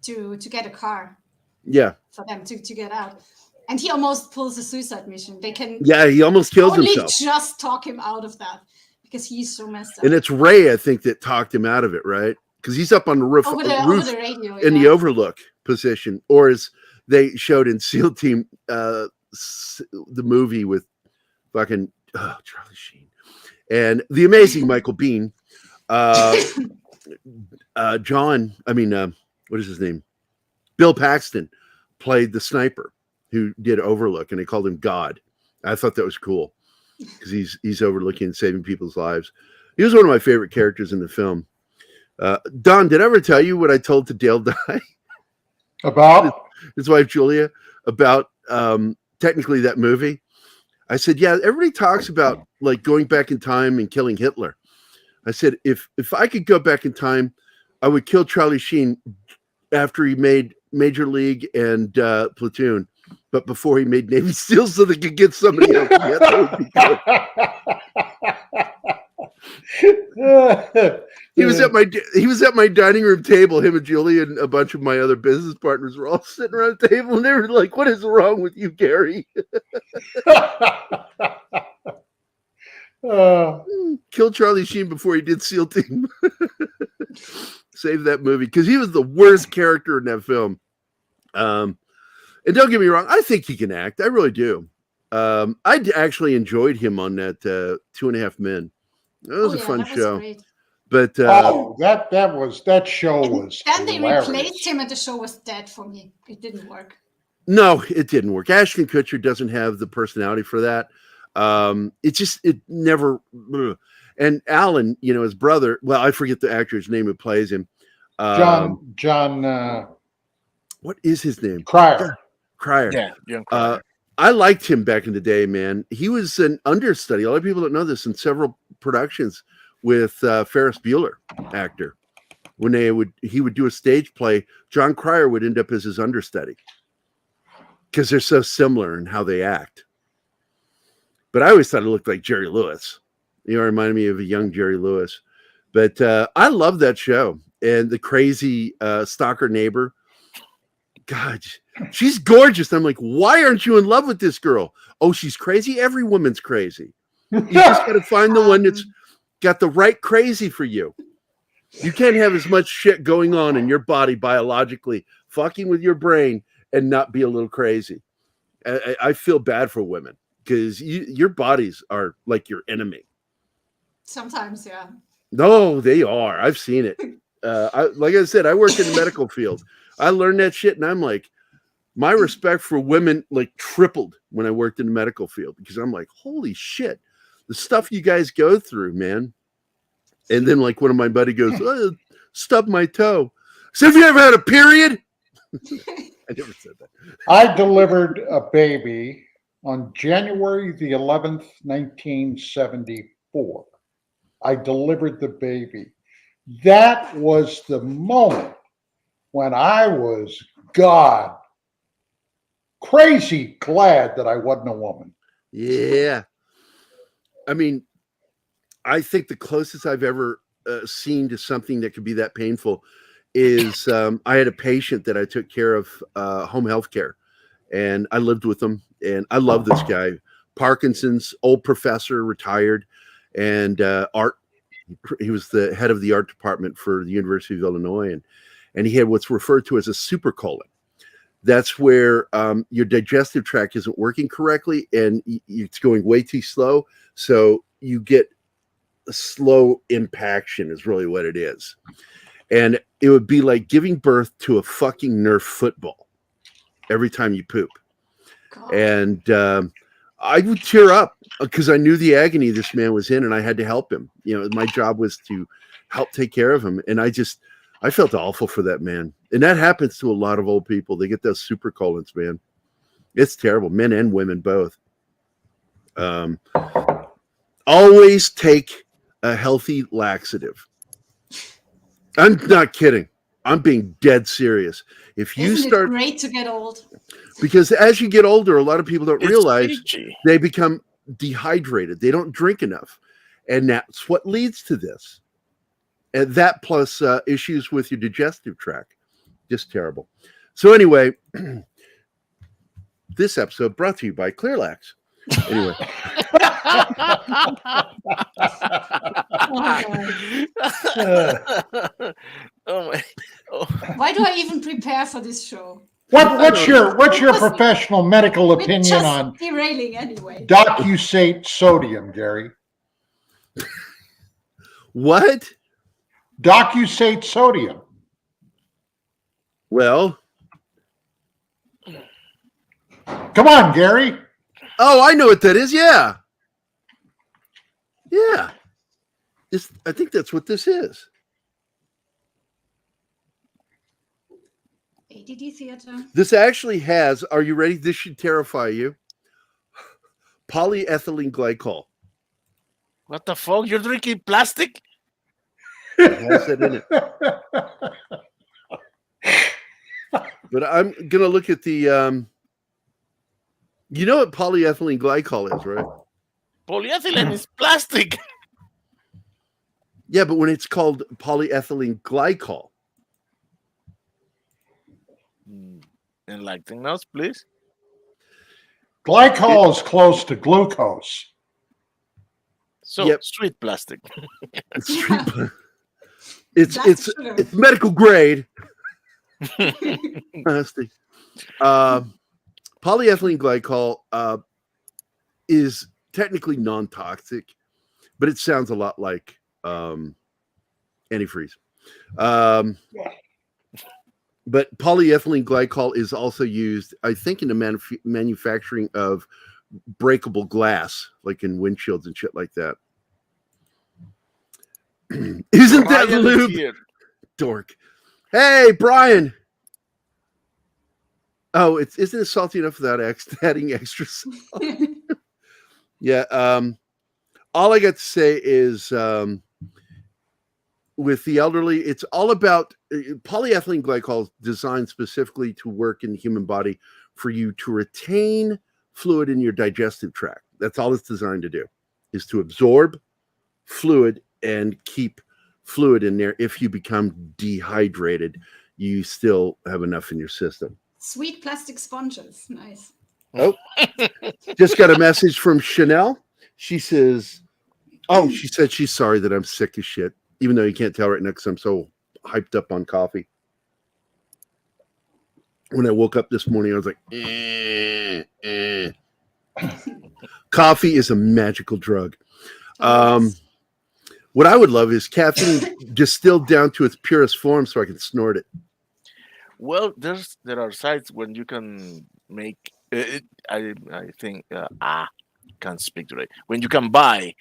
to get a car. Yeah. For them to get out, and he almost pulls a suicide mission. They can. Yeah, he almost kills himself. Just talk him out of that because he's so messed up. And it's Ray, I think, that talked him out of it, right? Because he's up on the roof, over the radio, in the overlook position, or as they showed in SEAL Team, the movie with fucking Charlie Sheen and the amazing Michael Biehn. What is his name? Bill Paxton played the sniper who did Overlook, and they called him God. I thought that was cool because he's overlooking and saving people's lives. He was one of my favorite characters in the film. Don, did I ever tell you what I told to Dale Dye? About? His wife, Julia, about technically that movie. I said, yeah, everybody talks about like going back in time and killing Hitler. I said, if I could go back in time, I would kill Charlie Sheen after he made Major League and Platoon, but before he made Navy SEALs so they could get somebody else. Yeah, that would be good. He was at my dining room table. Him and Julie and a bunch of my other business partners were all sitting around the table, and they were like, "What is wrong with you, Gary?" Kill Charlie Sheen before he did SEAL Team. Save that movie because he was the worst character in that film. And don't get me wrong, I think he can act. I really do. I actually enjoyed him on that 2.5 Men. That was a fun show. Great. But that show was. Then they replaced him, and the show was dead for me. It didn't work. No, it didn't work. Ashton Kutcher doesn't have the personality for that. It never. And Alan, you know, his brother. Well, I forget the actor's name who plays him. John. What is his name? Cryer. Yeah, John Cryer. I liked him back in the day, man. He was an understudy. A lot of people don't know this in several productions with Ferris Bueller, actor. When he would do a stage play, John Cryer would end up as his understudy because they're so similar in how they act. But I always thought it looked like Jerry Lewis. You know, it reminded me of a young Jerry Lewis. But I love that show. And the crazy stalker neighbor. God, she's gorgeous. I'm like, why aren't you in love with this girl? Oh, she's crazy. Every woman's crazy. You just got to find the one that's got the right crazy for you. You can't have as much shit going on in your body biologically, fucking with your brain, and not be a little crazy. I feel bad for women because your bodies are like your enemy. Sometimes, yeah. No, they are. I've seen it. Like I said, I work in the medical field. I learned that shit, and I'm like, my respect for women like tripled when I worked in the medical field because I'm like, holy shit, the stuff you guys go through, man. And then like one of my buddy goes, oh, stub my toe. So have you ever had a period? I never said that. I delivered a baby on January the 11th, 1974. I delivered the baby. That was the moment when I was, God, crazy glad that I wasn't a woman. Yeah. I mean, I think the closest I've ever seen to something that could be that painful is I had a patient that I took care of home health care, and I lived with him, and I love this guy. Parkinson's, old professor, retired, and art. He was the head of the art department for the University of Illinois, and he had what's referred to as a supercolon. That's where your digestive tract isn't working correctly, and it's going way too slow. So you get a slow impaction is really what it is. And it would be like giving birth to a fucking Nerf football every time you poop. God. And I would tear up because I knew the agony this man was in, and I had to help him. You know, my job was to help take care of him. And I felt awful for that man. And that happens to a lot of old people. They get those super colons, man. It's terrible. Men and women both. Always take a healthy laxative. I'm not kidding. I'm being dead serious. If you Isn't start, it great to get old? Because as you get older, a lot of people don't realize peachy. They become dehydrated. They don't drink enough. And that's what leads to this. And that plus issues with your digestive tract. Just terrible. So anyway, this episode brought to you by Clearlax. Anyway. Oh my! Oh. Why do I even prepare for this show? What's your professional medical opinion on derailing anyway? Docusate sodium, Gary? What? Docusate sodium. Well, come on, Gary. Oh, I know what that is. Yeah. Yeah. I think that's what this is. ADD Theater. This actually has, are you ready? This should terrify you. Polyethylene glycol. What the fuck? You're drinking plastic? It has that in it. But I'm going to look at the, you know what polyethylene glycol is, right? Polyethylene is plastic. Yeah, but when it's called polyethylene glycol. Enlighten us, please. Glycol is close to glucose. So Yep. Street plastic. It's medical grade plastic. Polyethylene glycol is technically non-toxic, but it sounds a lot like antifreeze. But polyethylene glycol is also used, I think, in the manufacturing of breakable glass, like in windshields and shit like that. Isn't that lube? Dork. Hey, Brian. Oh, isn't it salty enough without adding extra salt? Yeah. All I got to say is with the elderly, it's all about polyethylene glycol is designed specifically to work in the human body for you to retain fluid in your digestive tract. That's all it's designed to do, is to absorb fluid and keep fluid in there. If you become dehydrated, you still have enough in your system. Sweet plastic sponges. Nice. Oh, just got a message from Chanel. She says, she said she's sorry that I'm sick as shit, even though you can't tell right now because I'm so hyped up on coffee. when I woke up this morning, I was like, Coffee is a magical drug. What I would love is caffeine distilled down to its purest form so I can snort it. Well, there are sites when you can make it. I think can't speak today. When you can buy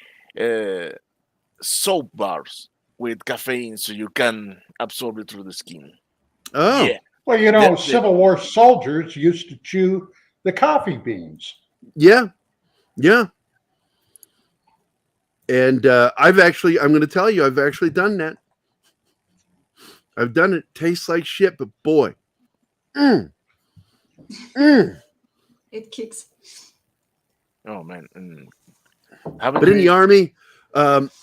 soap bars with caffeine, so you can absorb it through the skin. Oh, yeah. Well, Civil War soldiers used to chew the coffee beans. Yeah. And I'm going to tell you, I've actually done that. I've done it. Tastes like shit, but boy. It kicks. Oh, man. But in the Army,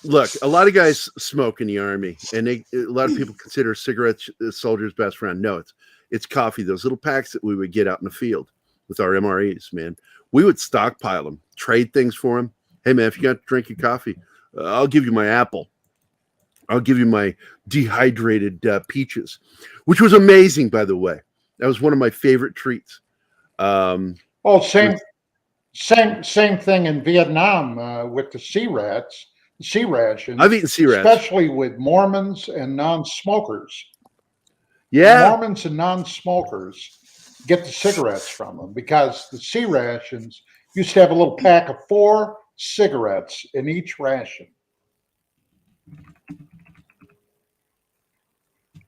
look, a lot of guys smoke in the Army, and a lot of people consider cigarettes a soldier's best friend. No, it's coffee. Those little packs that we would get out in the field with our MREs, man. We would stockpile them, trade things for them. Hey, man, if you got to drink your coffee, I'll give you my apple. I'll give you my dehydrated peaches, which was amazing, by the way. That was one of my favorite treats. Same thing in Vietnam with the sea rations. I've eaten sea rats, especially with Mormons and non-smokers. Yeah, Mormons and non-smokers get the cigarettes from them because the sea rations used to have a little pack of 4 cigarettes in each ration.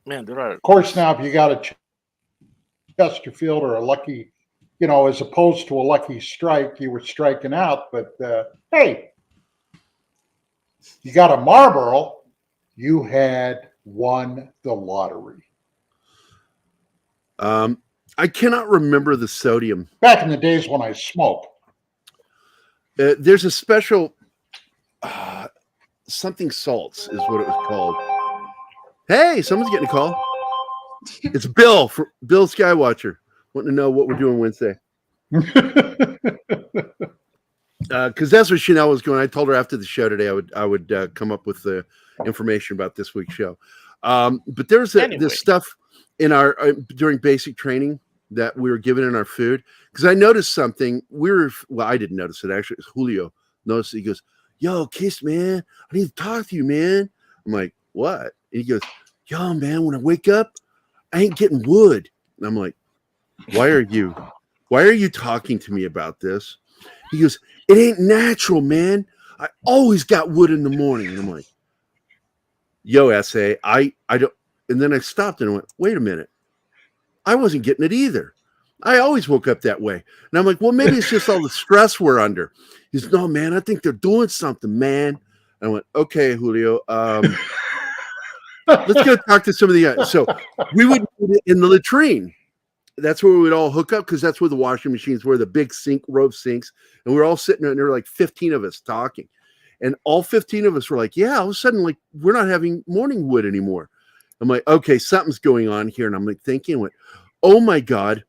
Man, there are. Of course, now if you got a Chesterfield or a Lucky, as opposed to a Lucky Strike, you were striking out. But hey, you got a Marlboro, you had won the lottery. I cannot remember the sodium. Back in the days when I smoked. There's a special something salts is what it was called. Hey, someone's getting a call. It's Bill Skywatcher wanting to know what we're doing Wednesday. Because that's what Chanel was going. I told her after the show today I would come up with the information about this week's show. But there's this stuff in our during basic training that we were given in our food, because I noticed something. I didn't notice it, actually. It was Julio noticed it. He goes, "Yo, Kiss, man, I need to talk to you, man." I'm like, "What?" And he goes, "Yo, man, when I wake up, I ain't getting wood." And I'm like, why are you talking to me about this? He goes, "It ain't natural, man. I always got wood in the morning." And I'm like, "Yo, SA, I don't." And then I stopped and I went, "Wait a minute. I wasn't getting it either. I always woke up that way." And I'm like, "Well, maybe it's just all the stress we're under." He's, "No, man, I think they're doing something, man." And I went, "Okay, Julio, let's go talk to some of the guys." So we would do it in the latrine. That's where we would all hook up, because that's where the washing machines were, the big row of sinks. And we were all sitting there, and there were like 15 of us talking. And all 15 of us were like, yeah, all of a sudden, like, we're not having morning wood anymore. I'm like, okay, something's going on here. And I'm like thinking, oh my God,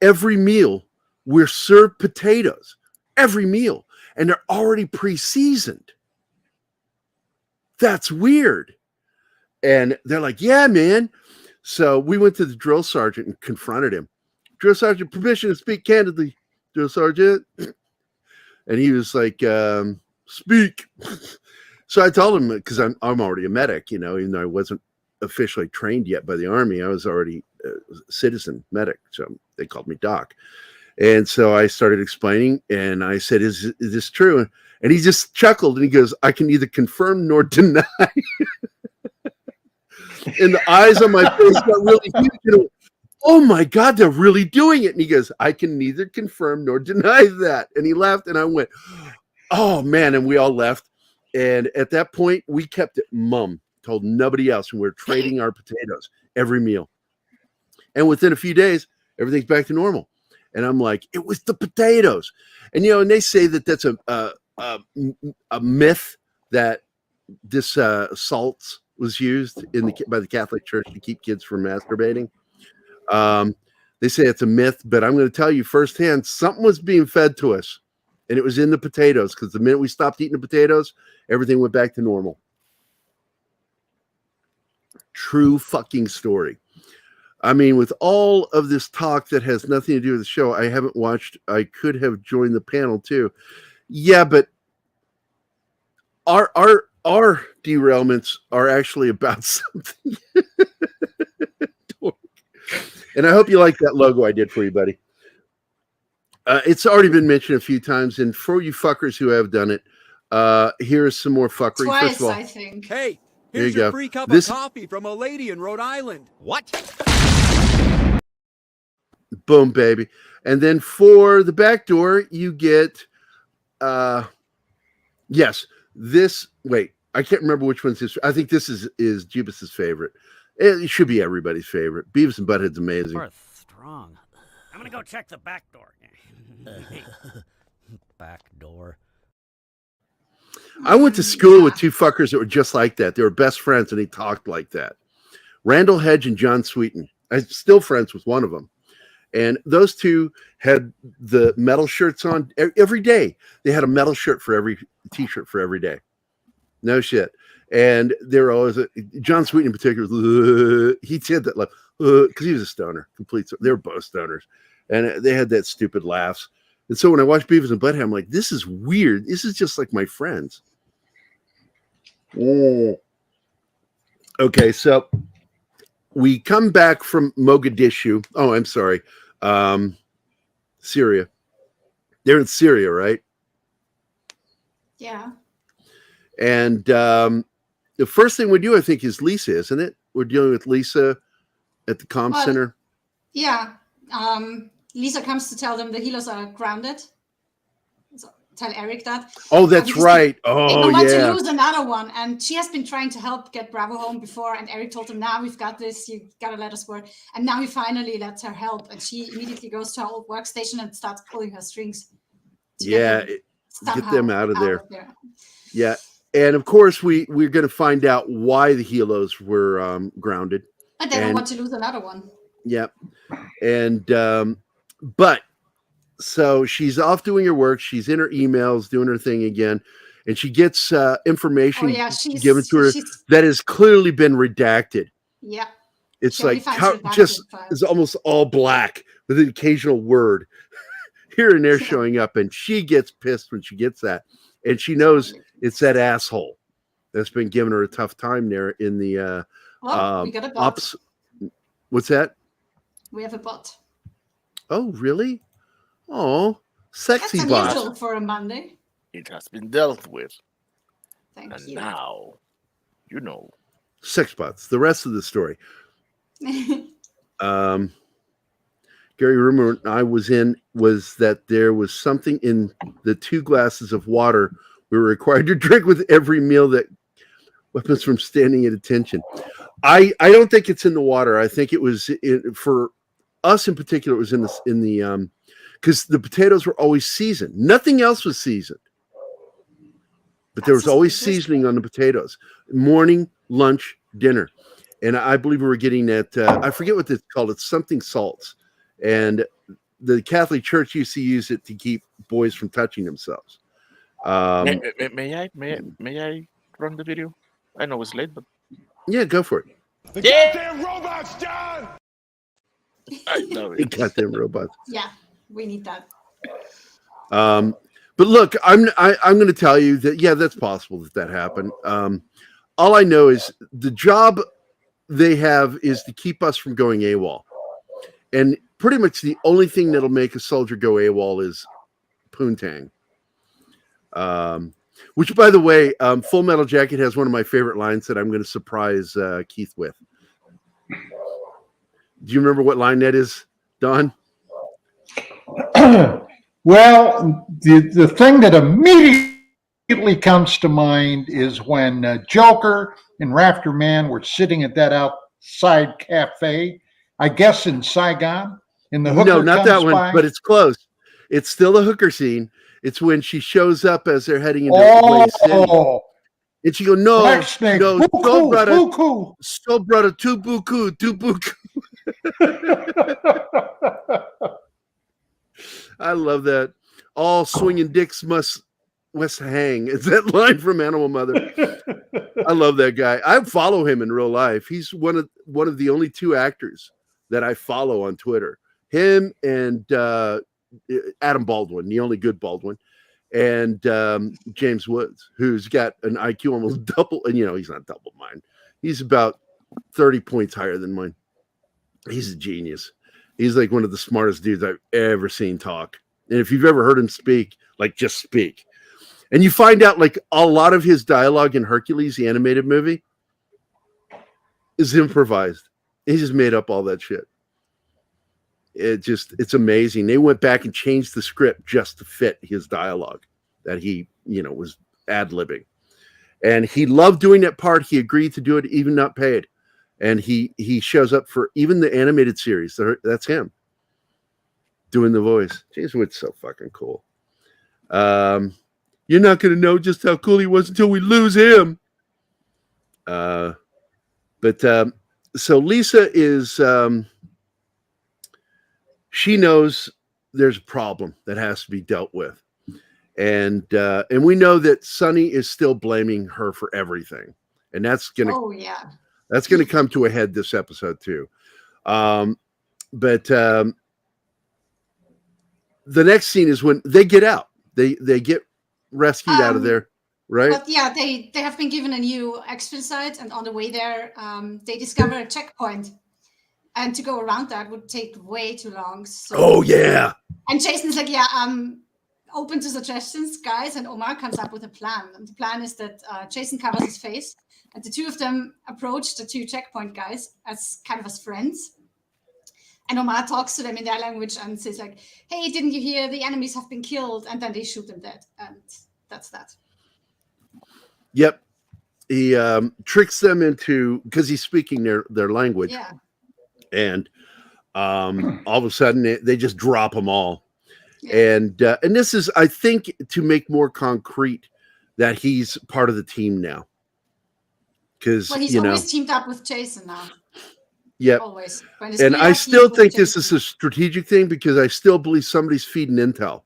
every meal we're served potatoes, every meal. And they're already pre-seasoned. That's weird. And they're like, yeah, man. So we went to the drill sergeant and confronted him. "Drill sergeant, permission to speak candidly, drill sergeant." And he was like, "Speak." So I told him, because I'm already a medic, even though I wasn't officially trained yet by the Army, I was already a citizen medic. So they called me Doc. And so I started explaining, and I said, is this true? And he just chuckled, and he goes, "I can neither confirm nor deny." And the eyes on my face got really huge. Oh my God, they're really doing it. And he goes, "I can neither confirm nor deny that." And he laughed, and I went, oh man. And we all left. And at that point, we kept it mum, told nobody else. And we're trading our potatoes every meal. And within a few days, everything's back to normal. And I'm like, it was the potatoes. And, and they say that that's a myth that this salts was used by the Catholic Church to keep kids from masturbating. They say it's a myth, but I'm going to tell you firsthand, something was being fed to us, and it was in the potatoes, because the minute we stopped eating the potatoes, everything went back to normal. True fucking story. I mean, with all of this talk that has nothing to do with the show, I haven't watched. I could have joined the panel too. Yeah, but our derailments are actually about something. And I hope you like that logo I did for you, buddy. It's already been mentioned a few times, and for you fuckers who have done it, here's some more fuckery. Twice, First of all, I think. Hey, here here's you your go. free cup This- of coffee from a lady in Rhode Island. What? Boom, baby. And then for the back door, you get, yes, this, wait, I can't remember which one's his. I think this is Jeebus's favorite. It should be everybody's favorite. Beavis and Butthead's amazing. Strong. I'm gonna go check the back door. Back door. I went to school with two fuckers that were just like that. They were best friends, and they talked like that. Randall Hedge and John Sweeten. I'm still friends with one of them. And those two had the metal shirts on every day. They had a metal shirt for every t-shirt for every day. No shit. And they were always, John Sweeten in particular, he said that because he was a stoner, they were both stoners. And they had that stupid laughs. And so when I watched Beavis and Butthead, I'm like, this is weird. This is just like my friends. Oh. Okay, so we come back from Mogadishu. Oh, I'm sorry. Syria. They're in Syria, right? Yeah. And the first thing we do, I think, is Lisa, isn't it? We're dealing with Lisa at the comm center. Yeah. Lisa comes to tell them the healers are grounded. So tell Eric that. Oh, that's right. They Oh, don't want yeah. to lose another one. And she has been trying to help get Bravo home before. And Eric told them, now we've got this. You got to let us work. And now he finally lets her help. And she immediately goes to her old workstation and starts pulling her strings. Yeah. Get them out of there. there. Yeah. And of course, we're going to find out why the helos were grounded. But they don't want to lose another one. Yep. And, but so she's off doing her work. She's in her emails, doing her thing again. And she gets information given to her that has clearly been redacted. Yeah. It's like it's almost all black with an occasional word here and there showing up. And she gets pissed when she gets that. And she knows it's that asshole that's been giving her a tough time there in the we got a bot. What's that? We have a bot. Oh, really? Oh, sexy That's bot. unusual for a Monday. It has been dealt with. Thank and you. now, you know. Sex bots. The rest of the story. Gary rumor I was that there was something in the 2 glasses of water we were required to drink with every meal that weapons from standing at attention. I don't think it's in the water. I think it was for us in particular. It was in the because the potatoes were always seasoned. Nothing else was seasoned, but there was always seasoning on the potatoes. Morning, lunch, dinner, and I believe we were getting that. I forget what it's called. It's something salts, and the Catholic Church used to use it to keep boys from touching themselves. May I run the video? I know it's late, but yeah, go for it. The goddamn robots, John! I know The it. goddamn robots. Yeah, we need that. But look, I'm going to tell you that that's possible that happened. All I know is the job they have is to keep us from going AWOL, and pretty much the only thing that'll make a soldier go AWOL is poontang. Which, by the way, Full Metal Jacket has one of my favorite lines that I'm going to surprise Keith with. Do you remember what line that is, Don? Well, the thing that immediately comes to mind is when Joker and Rafter Man were sitting at that outside cafe, I guess in Saigon, in the hooker No, not that comes one, by. but it's close. It's still a hooker scene. It's when she shows up as they're heading into Way City. And she goes, no, buku, buku. So brother, two buku. I love that. All swinging dicks must hang. Is that line from Animal Mother? I love that guy. I follow him in real life. He's one of the only 2 actors that I follow on Twitter. Him and Adam Baldwin, the only good Baldwin, and James Woods, who's got an IQ almost double, and he's not double mine. He's about 30 points higher than mine. He's a genius. He's like one of the smartest dudes I've ever seen talk. And if you've ever heard him speak, like just speak. And you find out like a lot of his dialogue in Hercules, the animated movie, is improvised. He just made up all that shit. It's amazing. They went back and changed the script just to fit his dialogue that he, was ad-libbing. And he loved doing that part. He agreed to do it, even not paid. And he shows up for even the animated series. That's him doing the voice. Jeez, it's so fucking cool. You're not going to know just how cool he was until we lose him. So Lisa is, she knows there's a problem that has to be dealt with. And we know that Sonny is still blaming her for everything. And that's going to, that's going to come to a head this episode too. But the next scene is when they get out, they get rescued out of there. Right. But yeah, they have been given a new exfil site, and on the way there, they discover a checkpoint. And to go around that would take way too long. So, oh, yeah. And Jason's like, yeah, open to suggestions, guys. And Omar comes up with a plan. And the plan is that Jason covers his face. And the two of them approach the two checkpoint guys as kind of as friends. And Omar talks to them in their language and says like, hey, didn't you hear the enemies have been killed? And then they shoot them dead. And that's that. Yep. He tricks them into, because he's speaking their language. Yeah. And all of a sudden they just drop them all. Yeah. And this is, I think, to make more concrete that he's part of the team now. Because he's always teamed up with Jason now. Yep. Always. And I still think this is a strategic thing because I still believe somebody's feeding intel.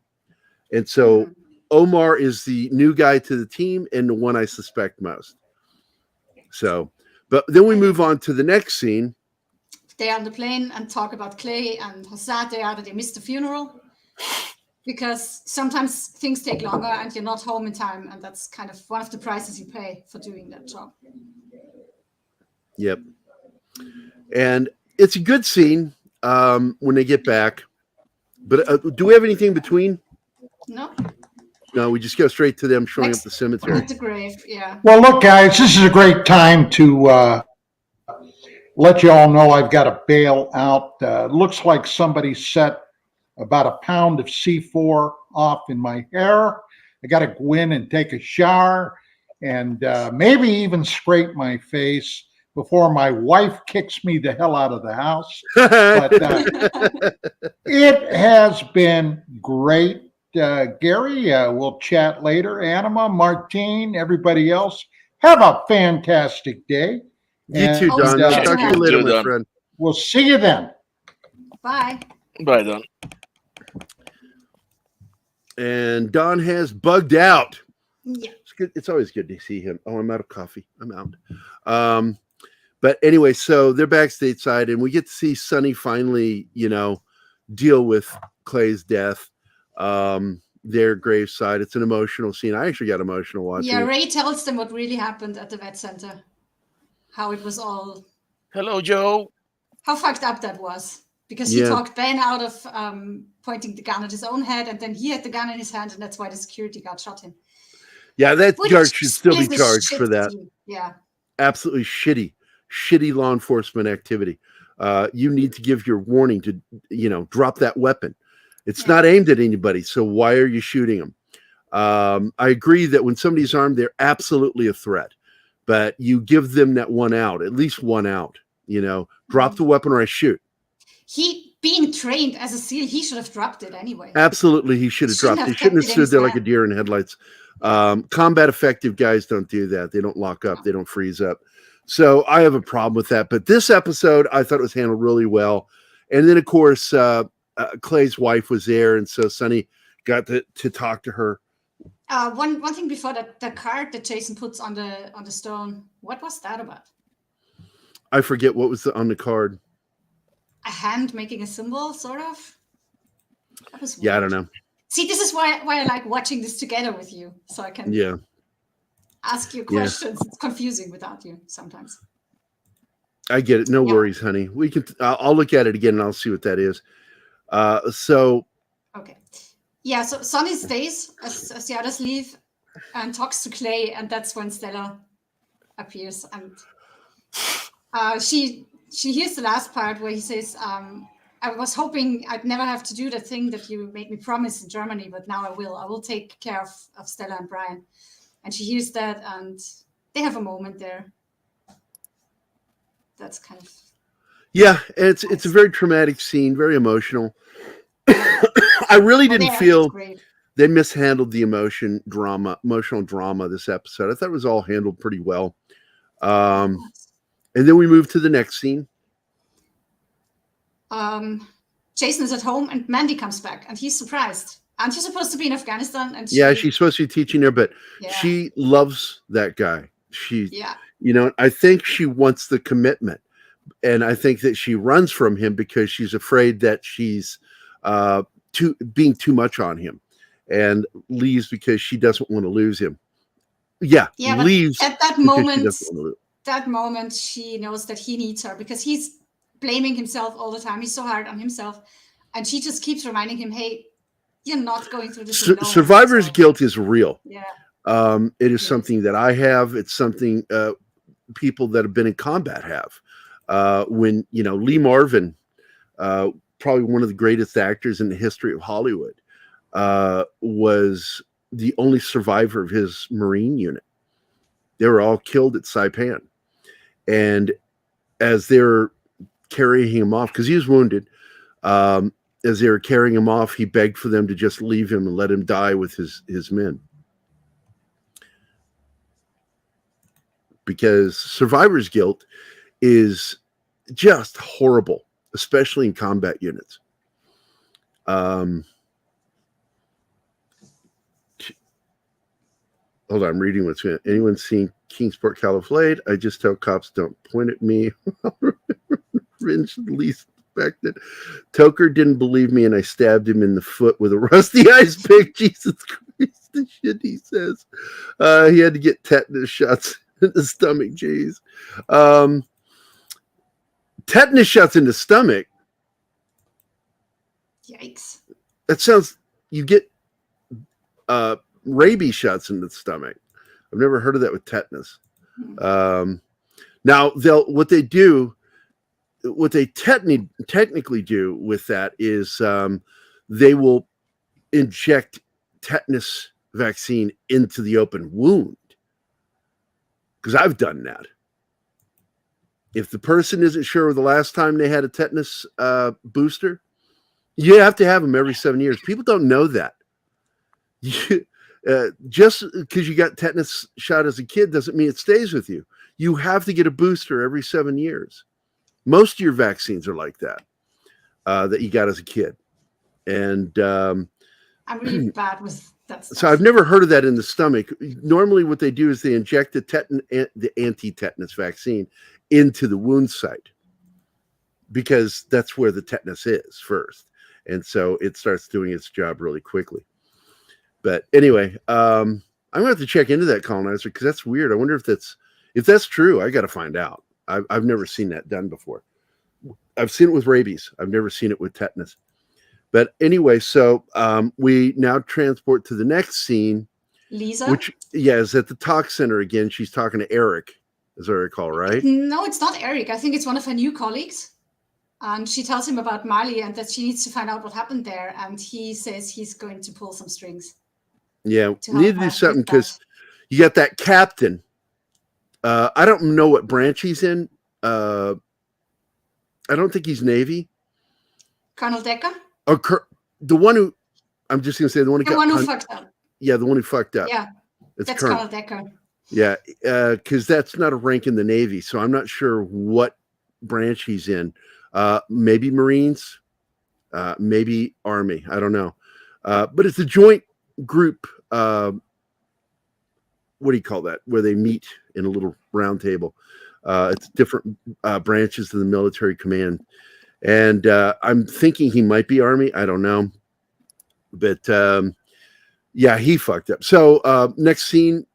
And so Omar is the new guy to the team and the one I suspect most. So, but then we move on to the next scene. They are on the plane and talk about Clay and how sad they are that they missed the funeral. Because sometimes things take longer and you're not home in time. And that's kind of one of the prices you pay for doing that job. Yep. And it's a good scene when they get back. But do we have anything between? No. No, we just go straight to them showing up the cemetery. At the grave, yeah. Well, look, guys, this is a great time to let you all know I've got to bail out. Looks like somebody set about a pound of C4 off in my hair. I got to go in and take a shower and maybe even scrape my face before my wife kicks me the hell out of the house. But it has been great. Gary, we'll chat later. Anima, Martine, everybody else, have a fantastic day. You too, Don. I'll talk to you later, my friend. We'll see you then. Bye. Bye, Don. And Don has bugged out. Yeah. It's always good to see him. Oh, I'm out of coffee. I'm out. But anyway, so they're backstage side, and we get to see Sonny finally, deal with Clay's death. Their graveside. It's an emotional scene. I actually got emotional watching. Yeah, Ray tells them what really happened at the vet center. How it was all. Hello, Joe. How fucked up that was. Because he talked Ben out of pointing the gun at his own head, and then he had the gun in his hand, and that's why the security guard shot him. Yeah, that guard should still be charged for that. Yeah. Absolutely shitty law enforcement activity. You need to give your warning to, drop that weapon. It's not aimed at anybody, so why are you shooting them? I agree that when somebody's armed, they're absolutely a threat. But you give them that one out, at least one out. Drop the weapon or I shoot. He, being trained as a SEAL, he should have dropped it anyway. Absolutely, he should have dropped it. He shouldn't have stood there like a deer in headlights. Combat effective guys don't do that. They don't lock up. They don't freeze up. So I have a problem with that. But this episode, I thought it was handled really well. And then, of course, Clay's wife was there, and so Sonny got to talk to her. One thing before that, the card that Jason puts on the stone, what was that about? I forget what was on the card. hand making a symbol, sort of. That was Yeah, I weird. don't know. See, this is why I like watching this together with you, so I can ask you Yeah. questions. It's confusing without you sometimes. I get it. No Yeah. worries, honey. We can. I'll look at it again and I'll see what that is. So Okay. Yeah, so Sonny stays as the others leave and talks to Clay, and that's when Stella appears. And she hears the last part where he says, I was hoping I'd never have to do the thing that you made me promise in Germany, but now I will. I will take care of Stella and Brian. And she hears that, and they have a moment there. That's kind of... yeah, it's a very traumatic scene, very emotional. I really didn't feel they mishandled the emotional drama this episode. I thought it was all handled pretty well. And then we move to the next scene. Jason is at home and Mandy comes back and he's surprised. Aren't you supposed to be in Afghanistan? And she's supposed to be teaching her, but she loves that guy. I think she wants the commitment. And I think that she runs from him because she's afraid that she's being too much on him, and leaves because she doesn't want to lose him. Leaves at that moment she knows that he needs her because he's blaming himself all the time. He's so hard on himself, and she just keeps reminding him, hey, you're not going through this alone. Survivor's guilt is real. It is Yes. something that I have. It's something people that have been in combat have. When Lee Marvin, probably one of the greatest actors in the history of Hollywood, was the only survivor of his Marine unit. They were all killed at Saipan. And as they're carrying him off, because he was wounded, as they were carrying him off, he begged for them to just leave him and let him die with his men. Because survivor's guilt is just horrible, especially in combat units. Hold on, I'm reading what's in. Anyone seen Kingsport Califlade? I just tell cops don't point at me. Revenge the least expected. Toker didn't believe me and I stabbed him in the foot with a rusty ice pick. Jesus Christ, the shit he says. He had to get tetanus shots in the stomach. Jeez. Tetanus shots in the stomach. Yikes. That sounds, you get rabies shots in the stomach. I've never heard of that with tetanus. Now what they technically do with that is they will inject tetanus vaccine into the open wound. Because I've done that. If the person isn't sure of the last time they had a tetanus booster, you have to have them every 7 years. People don't know that. Just because you got tetanus shot as a kid doesn't mean it stays with you. You have to get a booster every 7 years. Most of your vaccines are like that, that you got as a kid. And I'm really bad with that stuff. So I've never heard of that in the stomach. Normally what they do is they inject the anti-tetanus vaccine into the wound site because that's where the tetanus is first. And so it starts doing its job really quickly. But anyway, I'm going to have to check into that, Colonizer, because that's weird. I wonder if that's true. I got to find out. I've never seen that done before. I've seen it with rabies. I've never seen it with tetanus. But anyway, so we now transport to the next scene. Lisa? Which, is at the talk center again. She's talking to Eric, as I recall, right? No, it's not Eric. I think it's one of her new colleagues. And she tells him about Marley and that she needs to find out what happened there. And he says he's going to pull some strings. Yeah, we need to do something because you got that captain. I don't know what branch he's in. I don't think he's Navy. Colonel Decker? Or the one who, I'm just going to say the one who fucked up. Yeah, the one who fucked up. Yeah, that's Colonel Decker. Yeah, because that's not a rank in the Navy. So I'm not sure what branch he's in. Maybe Marines, maybe Army. I don't know. But it's a joint group. What do you call that? Where they meet in a little round table. It's different branches of the military command. And I'm thinking he might be Army. I don't know. But yeah, he fucked up. So next scene.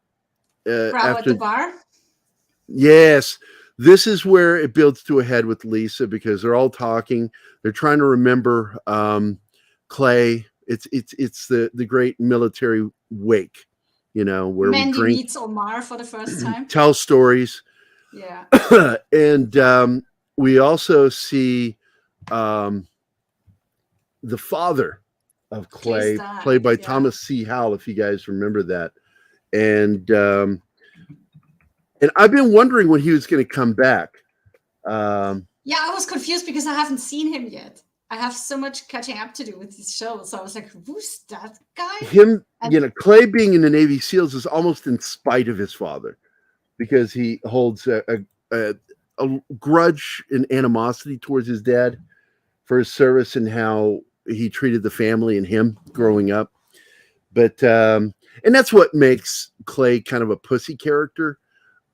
Bravo at the bar. Yes. This is where it builds to a head with Lisa because they're all talking. They're trying to remember Clay. It's the great military wake, where Mandy we drink, meets Omar for the first time. tell stories. Yeah. And we also see the father of Clay, played by Thomas C. Howell, if you guys remember that. And I've been wondering when he was going to come back. Yeah, I was confused because I haven't seen him yet. I have so much catching up to do with this show. So I was like, who's that guy? Clay being in the Navy SEALs is almost in spite of his father because he holds a grudge and animosity towards his dad for his service and how he treated the family and him growing up. But, and that's what makes Clay kind of a pussy character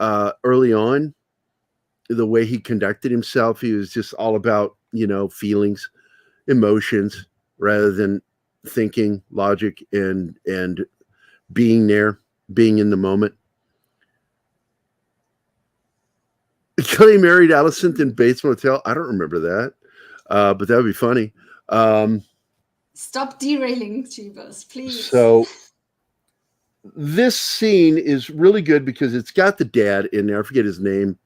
early on. The way he conducted himself, he was just all about, feelings, emotions, rather than thinking, logic, and being there, being in the moment. Clay married Allison in Bates Motel. I don't remember that, but that would be funny. Stop derailing, Jeebus, please. So this scene is really good because it's got the dad in there. I forget his name,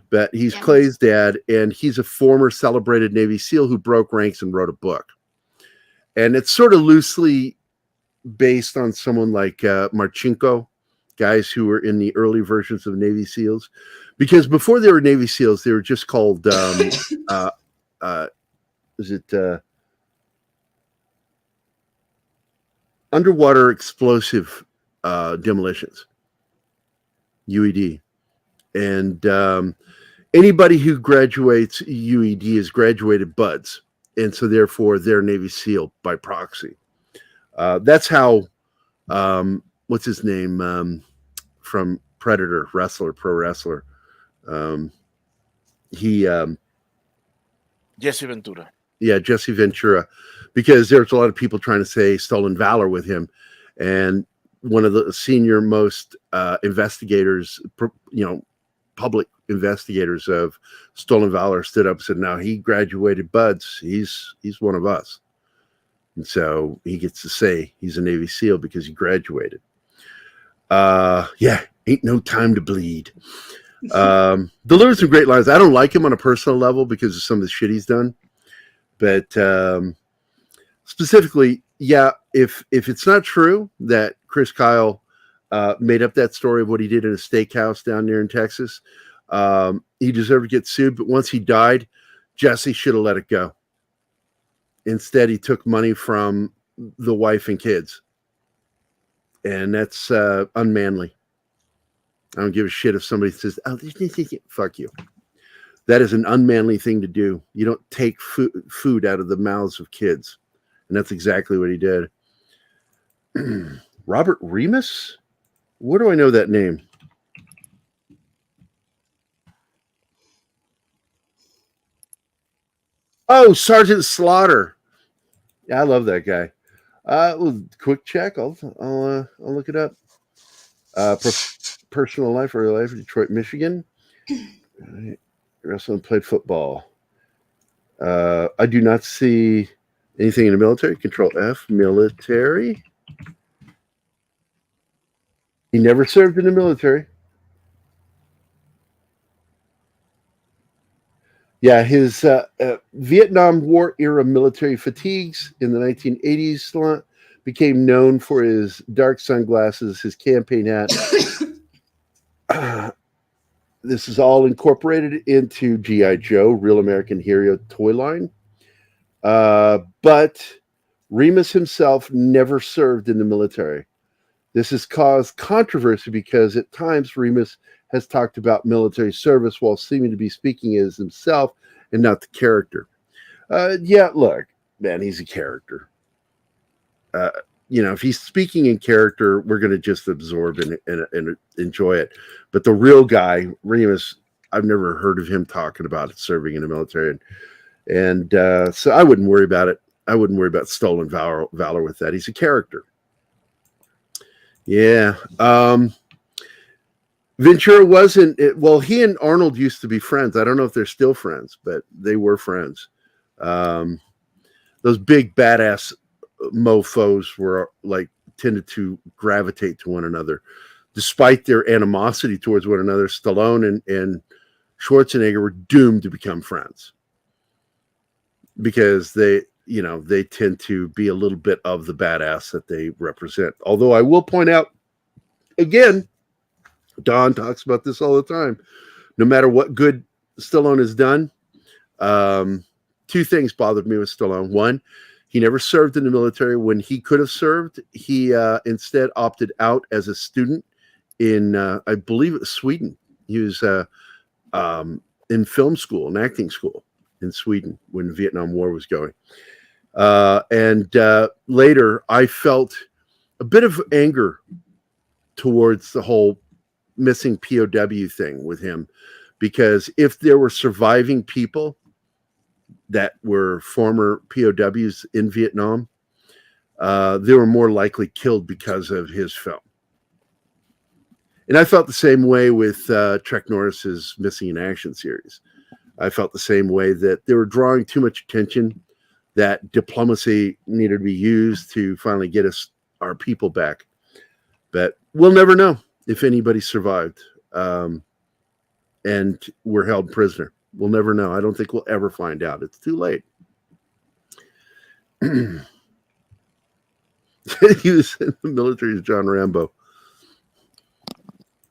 but he's Clay's dad, and he's a former celebrated Navy SEAL who broke ranks and wrote a book. And it's sort of loosely based on someone like Marchenko, guys who were in the early versions of Navy SEALs. Because before they were Navy SEALs, they were just called, underwater explosive demolitions, UED. And anybody who graduates UED is graduated buds. And so therefore they're Navy SEAL by proxy. That's how, what's his name from Predator, pro wrestler. Jesse Ventura. Yeah, Jesse Ventura, because there's a lot of people trying to say stolen valor with him. And one of the senior most investigators, public investigators of stolen valor stood up and said, no, he graduated buds. He's one of us. And so he gets to say he's a Navy SEAL because he graduated. Yeah, ain't no time to bleed. Delivers some great lines. I don't like him on a personal level because of some of the shit he's done. But specifically, yeah, if it's not true that Chris Kyle made up that story of what he did in a steakhouse down there in Texas, he deserved to get sued. But once he died, Jesse should have let it go. Instead, he took money from the wife and kids. And that's unmanly. I don't give a shit if somebody says, oh, fuck you. That is an unmanly thing to do. You don't take food out of the mouths of kids. And that's exactly what he did. Robert Remus? Where do I know that name? Oh, Sergeant Slaughter. Yeah, I love that guy. Quick check. I'll look it up. Personal life, early life, Detroit, Michigan. Wrestling, played football. I do not see anything in the military. Control F, military. He never served in the military. Yeah, his Vietnam War era military fatigues in the 1980s became known for his dark sunglasses, his campaign hat. This is all incorporated into G.I. Joe, Real American Hero toy line. But Remus himself never served in the military. This has caused controversy because at times Remus has talked about military service while seeming to be speaking as himself and not the character. Yeah, look, man, he's a character. If he's speaking in character, we're going to just absorb and enjoy it. But the real guy, Remus, I've never heard of him talking about serving in the military. And so I wouldn't worry about it. I wouldn't worry about stolen valor with that. He's a character. Yeah. Ventura wasn't. Well, he and Arnold used to be friends. I don't know if they're still friends, but they were friends. Those big badass mofos were like tended to gravitate to one another, despite their animosity towards one another. Stallone and Schwarzenegger were doomed to become friends because they tend to be a little bit of the badass that they represent. Although I will point out again, Don talks about this all the time. No matter what good Stallone has done, two things bothered me with Stallone. One, he never served in the military. When he could have served, he instead opted out as a student in, I believe it was Sweden. He was in film school, in acting school in Sweden when the Vietnam War was going. And later, I felt a bit of anger towards the whole missing POW thing with him, because if there were surviving people that were former POWs in Vietnam, they were more likely killed because of his film. And I felt the same way with Chuck Norris's Missing in Action series. I felt the same way that they were drawing too much attention, that diplomacy needed to be used to finally get our people back. But we'll never know if anybody survived and were held prisoner. We'll never know. I don't think we'll ever find out. It's too late. He was in the military as John Rambo.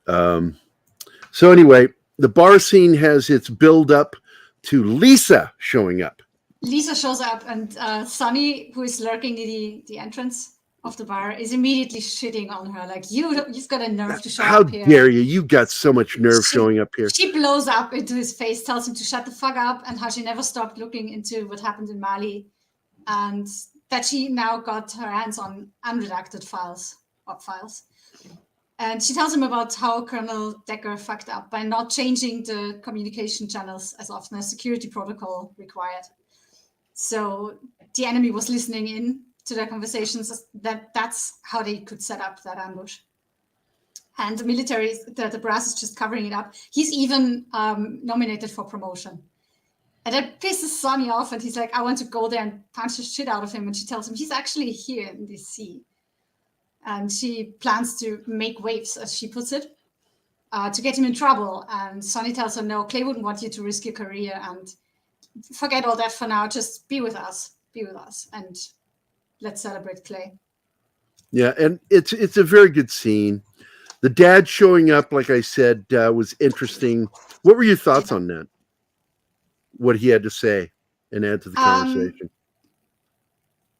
So anyway, the bar scene has its build up to Lisa showing up. Lisa shows up, and Sonny, who is lurking in the entrance of the bar, is immediately shitting on her. Like, you've got a nerve to show up here. How dare you? You got so much nerve showing up here. She blows up into his face, tells him to shut the fuck up, and how she never stopped looking into what happened in Mali, and that she now got her hands on unredacted files. And she tells him about how Colonel Decker fucked up by not changing the communication channels as often as security protocol required. So the enemy was listening in to their conversations. That's how they could set up that ambush. And the military, the brass is just covering it up. He's even nominated for promotion. And that pisses Sonny off, and he's like, I want to go there and punch the shit out of him. And she tells him he's actually here in DC. And she plans to make waves, as she puts it, to get him in trouble. And Sonny tells her, no, Clay wouldn't want you to risk your career, and forget all that for now. Just be with us. And let's celebrate Clay. Yeah, and it's a very good scene. The dad showing up, like I said, was interesting. What were your thoughts on that? What he had to say and add to the conversation?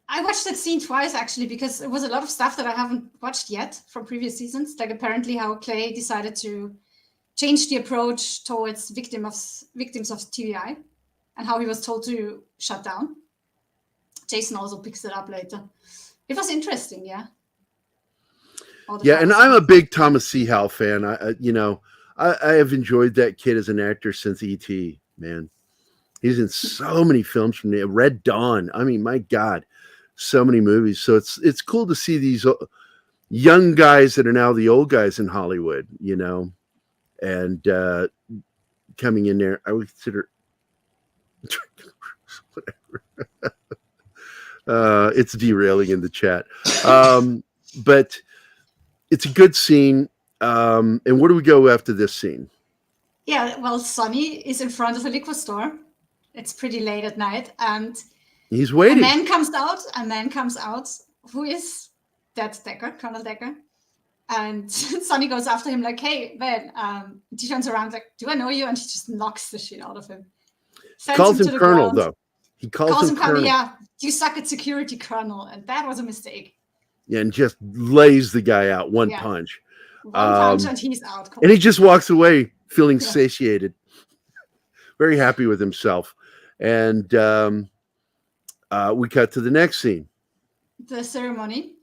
I watched that scene twice, actually, because it was a lot of stuff that I haven't watched yet from previous seasons. Like apparently how Clay decided to change the approach towards victims of TBI and how he was told to shut down. Jason also picks it up later. It was interesting, yeah. Yeah, and I'm a big Thomas Seahal fan. I have enjoyed that kid as an actor since E.T., man. He's in so many films from there. Red Dawn. I mean, my God, so many movies. So it's cool to see these young guys that are now the old guys in Hollywood, and coming in there. I would consider whatever. It's derailing in the chat. But it's a good scene. And where do we go after this scene? Yeah, well, Sonny is in front of a liquor store. It's pretty late at night, and he's waiting. A man comes out who is that Decker, Colonel Decker. And Sonny goes after him like, hey, man, he turns around like, do I know you? And she just knocks the shit out of him. Calls him Colonel, though. He calls him Colonel. Yeah, you suck at security, Colonel. And that was a mistake. Yeah, and just lays the guy out one punch. One punch and he's out. And he just walks away feeling satiated. Very happy with himself. And we cut to the next scene. The ceremony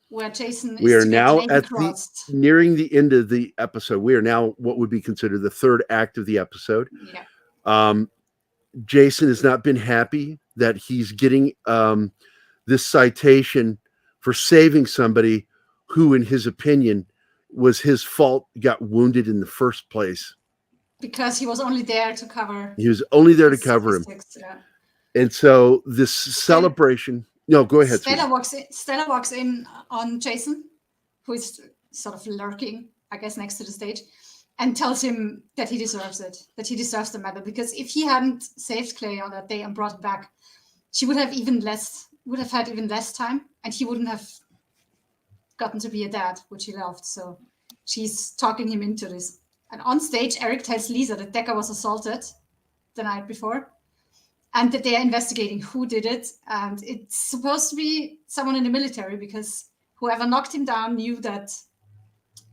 where Jason is we are now nearing the end of the episode. We are now what would be considered the third act of the episode. Yeah. Jason has not been happy that he's getting this citation for saving somebody who, in his opinion, was his fault, got wounded in the first place. Because he was only there to cover. He was only there to cover him. Yeah. And so this celebration. No, go ahead. Stella walks in on Jason, who is sort of lurking, I guess, next to the stage, and tells him that he deserves it, that he deserves the medal. Because if he hadn't saved Clay on that day and brought it back, she would have had even less time, and he wouldn't have gotten to be a dad, which he loved. So she's talking him into this. And on stage, Eric tells Lisa that Decker was assaulted the night before, and that they are investigating who did it. And it's supposed to be someone in the military, because whoever knocked him down knew that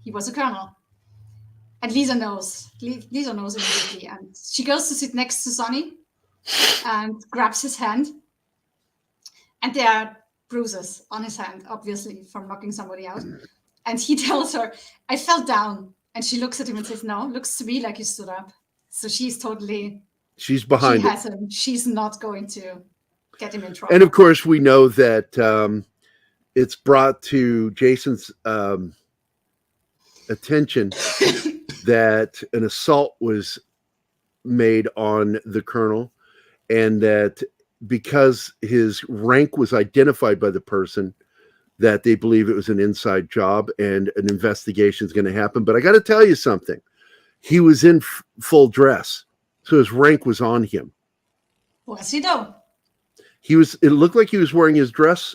he was a colonel. And Lisa knows. Lisa knows immediately. And she goes to sit next to Sonny and grabs his hand. And there are bruises on his hand, obviously, from knocking somebody out. And he tells her, I fell down. And she looks at him and says, no, looks to me like you stood up. So she's behind she has him. She's not going to get him in trouble. And of course, we know that it's brought to Jason's attention that an assault was made on the colonel, and that because his rank was identified by the person, that they believe it was an inside job and an investigation is going to happen. But I got to tell you something. He was in full dress, so his rank was on him. What's he do? It looked like he was wearing his dress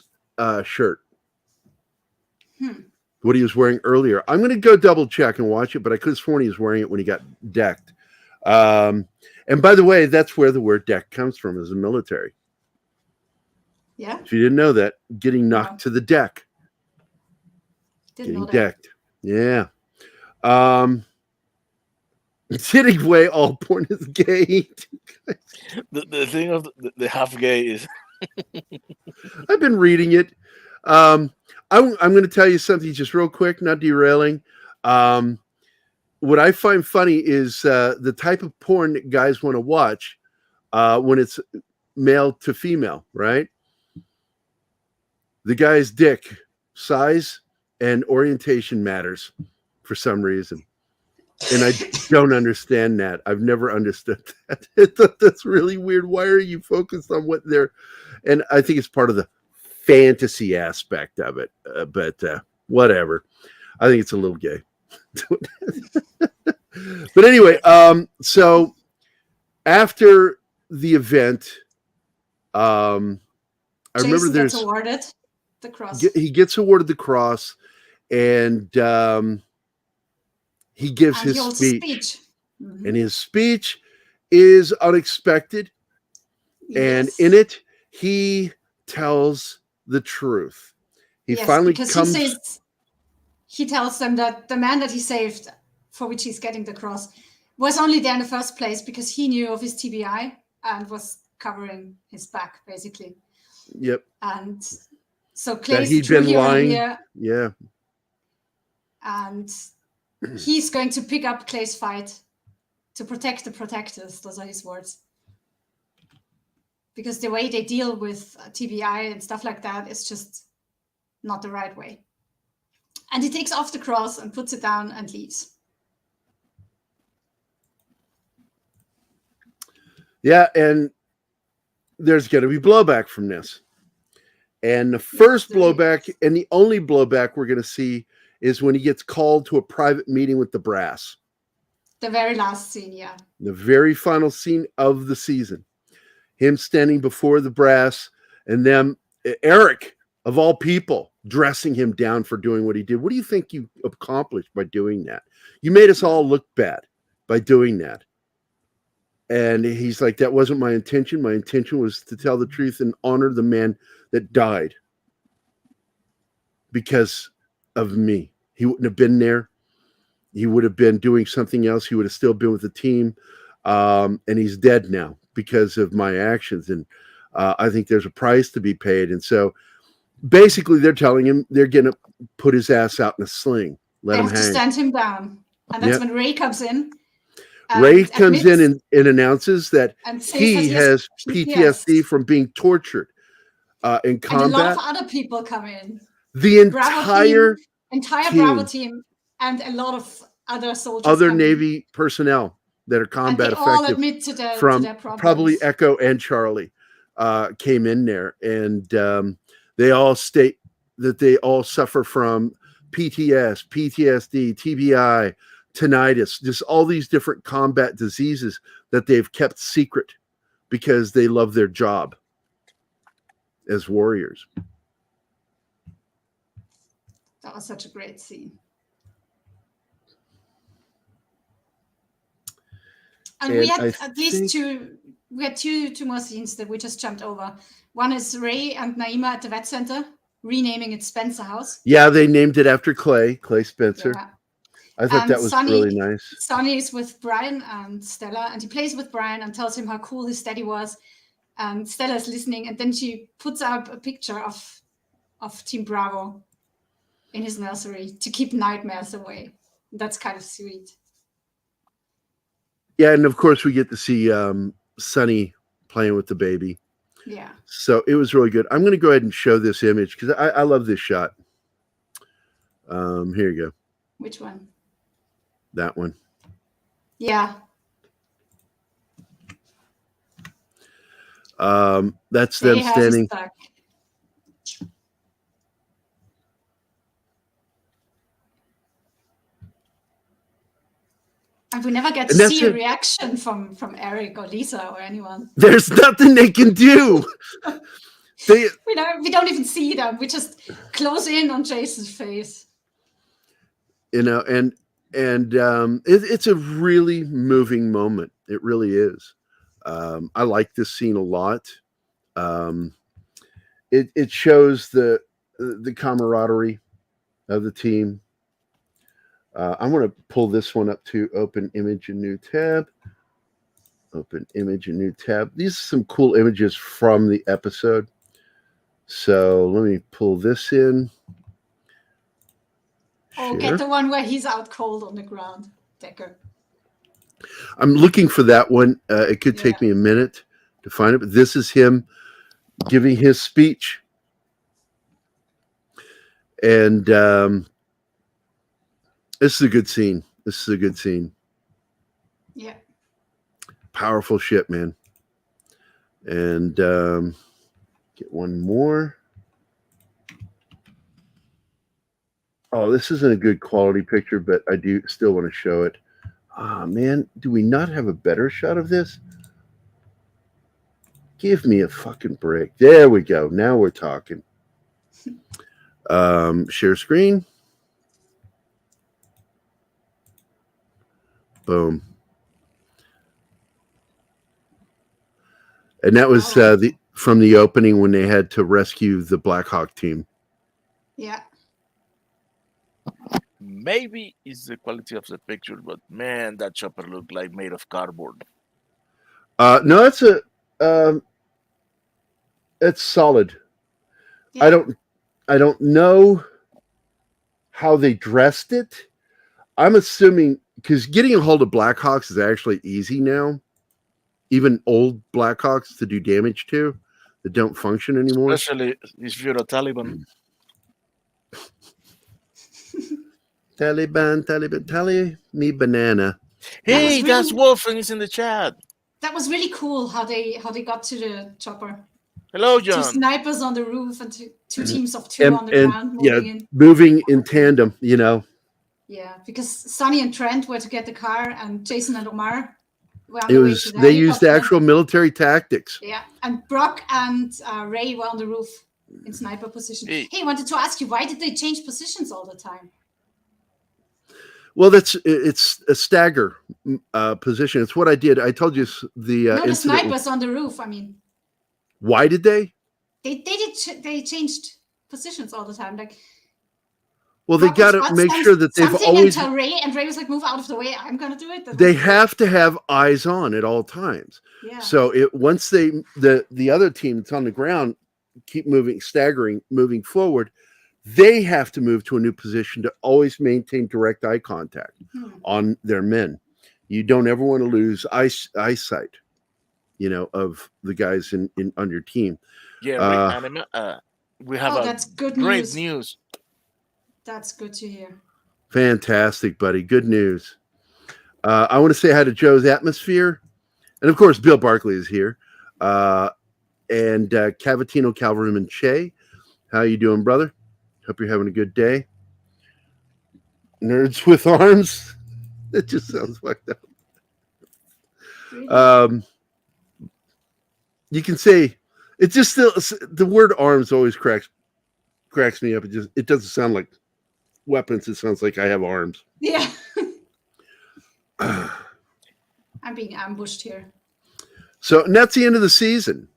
shirt. What he was wearing earlier. I'm going to go double check and watch it, but I could have sworn he was wearing it when he got decked. And by the way, that's where the word deck comes from, is the military. Yeah. If you didn't know that, getting knocked to the deck. Getting decked. Yeah. Sitting way all porn is gay. the thing of the half gay is I've been reading it. I'm going to tell you something just real quick, not derailing. What I find funny is the type of porn that guys want to watch when it's male to female, right? The guy's dick size and orientation matters for some reason. And I don't understand that. I've never understood that. I thought that's really weird. Why are you focused on what they're... And I think it's part of the fantasy aspect of it. But whatever. I think it's a little gay. But anyway, so after the event, I remember Jason gets awarded the cross. He gets awarded the cross, and he gives his speech. Mm-hmm. And his speech is unexpected. Yes. And in it, he tells the truth. He finally comes... He tells them that the man that he saved, for which he's getting the cross, was only there in the first place because he knew of his TBI and was covering his back, basically. Yep. And so Clay's he'd been lying. Yeah. And he's going to pick up Clay's fight to protect the protectors. Those are his words. Because the way they deal with TBI and stuff like that is just not the right way. And he takes off the cross and puts it down and leaves. Yeah, and there's going to be blowback from this. And the first blowback and the only blowback we're going to see is when he gets called to a private meeting with the brass. The very last scene, yeah. The very final scene of the season. Him standing before the brass and them, Eric, of all people, dressing him down for doing what he did. What do you think you accomplished by doing that? You made us all look bad by doing that. And he's like, that wasn't my intention. My intention was to tell the truth and honor the man that died because of me. He wouldn't have been there. He would have been doing something else. He would have still been with the team. And he's dead now because of my actions. And I think there's a price to be paid. And so basically they're telling him they're going to put his ass out in a sling. Let him hang. To stand him down. And that's when Ray comes in. Ray comes in and announces that he has PTSD from being tortured in combat. And a lot of other people come in. The entire Bravo team and a lot of other soldiers. Other Navy personnel that are combat effective. All admit to their problems. Probably Echo and Charlie came in there, and they all state that they all suffer from PTSD, TBI, tinnitus, just all these different combat diseases that they've kept secret because they love their job as warriors. That was such a great scene. And we had at least two more scenes that we just jumped over. One is Ray and Naima at the vet center, renaming it Spencer House. Yeah, they named it after Clay Spencer. Yeah. I thought that was really nice. Sonny is with Brian and Stella, and he plays with Brian and tells him how cool his daddy was. And Stella's listening, and then she puts up a picture of Team Bravo in his nursery to keep nightmares away. That's kind of sweet. Yeah, and of course we get to see Sonny playing with the baby. Yeah. So it was really good. I'm going to go ahead and show this image because I love this shot. Here you go. Which one? That one. Yeah. That's them standing. And we never get to see a reaction from Eric or Lisa or anyone. There's nothing they can do. We don't even see them. We just close in on Jason's face. You know, and it's a really moving moment. It really is. I like this scene a lot. It shows the camaraderie of the team. I'm going to pull this one up to open image and new tab. Open image and new tab. These are some cool images from the episode. So let me pull this in. Oh, get the one where he's out cold on the ground, Decker. I'm looking for that one. It could take me a minute to find it, but this is him giving his speech. And this is a good scene. Yeah. Powerful shit, man. And get one more. Oh, this isn't a good quality picture, but I do still want to show it. Ah, man, do we not have a better shot of this? Give me a fucking break. There we go. Now we're talking. Share screen. Boom. And that was from the opening when they had to rescue the Black Hawk team. Yeah. Maybe it's the quality of the picture, but man, that chopper looked like made of cardboard. No, it's solid. Yeah. I don't know how they dressed it. I'm assuming because getting a hold of Blackhawks is actually easy now. Even old Blackhawks to do damage to that don't function anymore. Especially if you're a Taliban. Taliban, me banana. Hey, that's Wolfgang is in the chat. That was really cool how they got to the chopper. Hello, John. 2 snipers on the roof and two teams of 2 on the ground moving in tandem, you know. Yeah, because Sonny and Trent were to get the car, and Jason and Omar were on the way to the they used actual military tactics. Yeah, and Brock and Ray were on the roof in sniper position. Hey, I wanted to ask you, why did they change positions all the time? Well, it's a stagger position. It's what I did. I told you the snipers on the roof. I mean, why did they? They changed positions all the time. Like, well, they got to make sure that they've always. Until Ray was like, "Move out of the way. I'm gonna do it." They have to have eyes on at all times. Yeah. So once the other team that's on the ground keep moving, staggering, moving forward. They have to move to a new position to always maintain direct eye contact on their men. You don't ever want to lose eyesight, of the guys in on your team. Yeah, we have that's good great news. That's good to hear. Fantastic, buddy. Good news. I want to say hi to Joe's Atmosphere. And of course, Bill Barkley is here. And Cavatino Calverman Che. How you doing, brother? Hope you're having a good day. Nerds with Arms. It just sounds fucked up. You can say it just still the word arms always cracks me up. It doesn't sound like weapons. It sounds like I have arms. Yeah. I'm being ambushed here. So and that's the end of the season.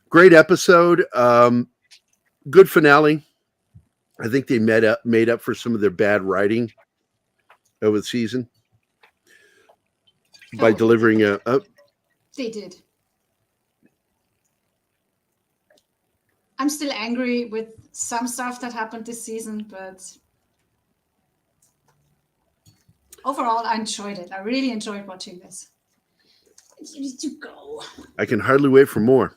Great episode. Good finale. I think they made up for some of their bad writing over the season by delivering They did. I'm still angry with some stuff that happened this season, but overall, I enjoyed it. I really enjoyed watching this. You need to go. I can hardly wait for more.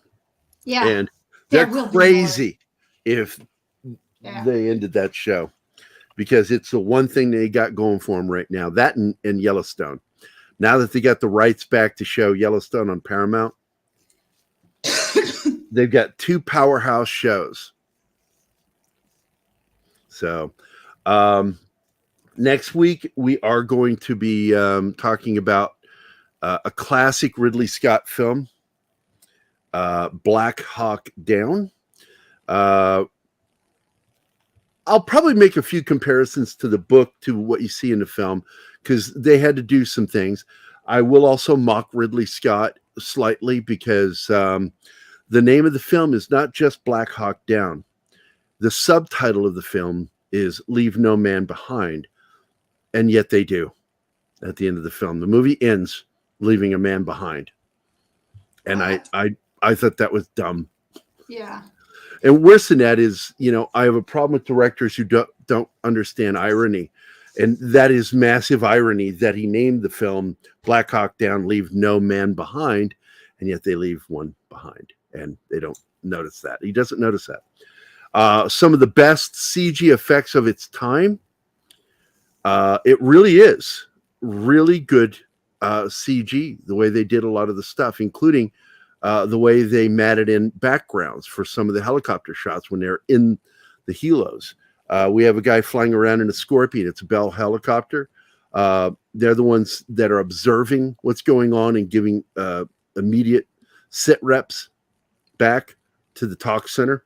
Yeah. And they're crazy if they ended that show, because it's the one thing they got going for them right now. That and Yellowstone. Now that they got the rights back to show Yellowstone on Paramount, they've got two powerhouse shows. So next week we are going to be talking about a classic Ridley Scott film, Black Hawk Down. I'll probably make a few comparisons to the book to what you see in the film, because they had to do some things. I will also mock Ridley Scott slightly, because the name of the film is not just Black Hawk Down. The subtitle of the film is Leave No Man Behind, and yet they do at the end of the film. The movie ends leaving a man behind. And I thought that was dumb. Yeah. And worse than that is, I have a problem with directors who don't understand irony. And that is massive irony that he named the film Black Hawk Down, Leave No Man Behind, and yet they leave one behind. And they don't notice that. He doesn't notice that. Some of the best CG effects of its time. It really is really good CG, the way they did a lot of the stuff, including the way they matted in backgrounds for some of the helicopter shots when they're in the helos. We have a guy flying around in a Scorpion. It's a Bell helicopter. They're the ones that are observing what's going on and giving immediate sit reps back to the talk center.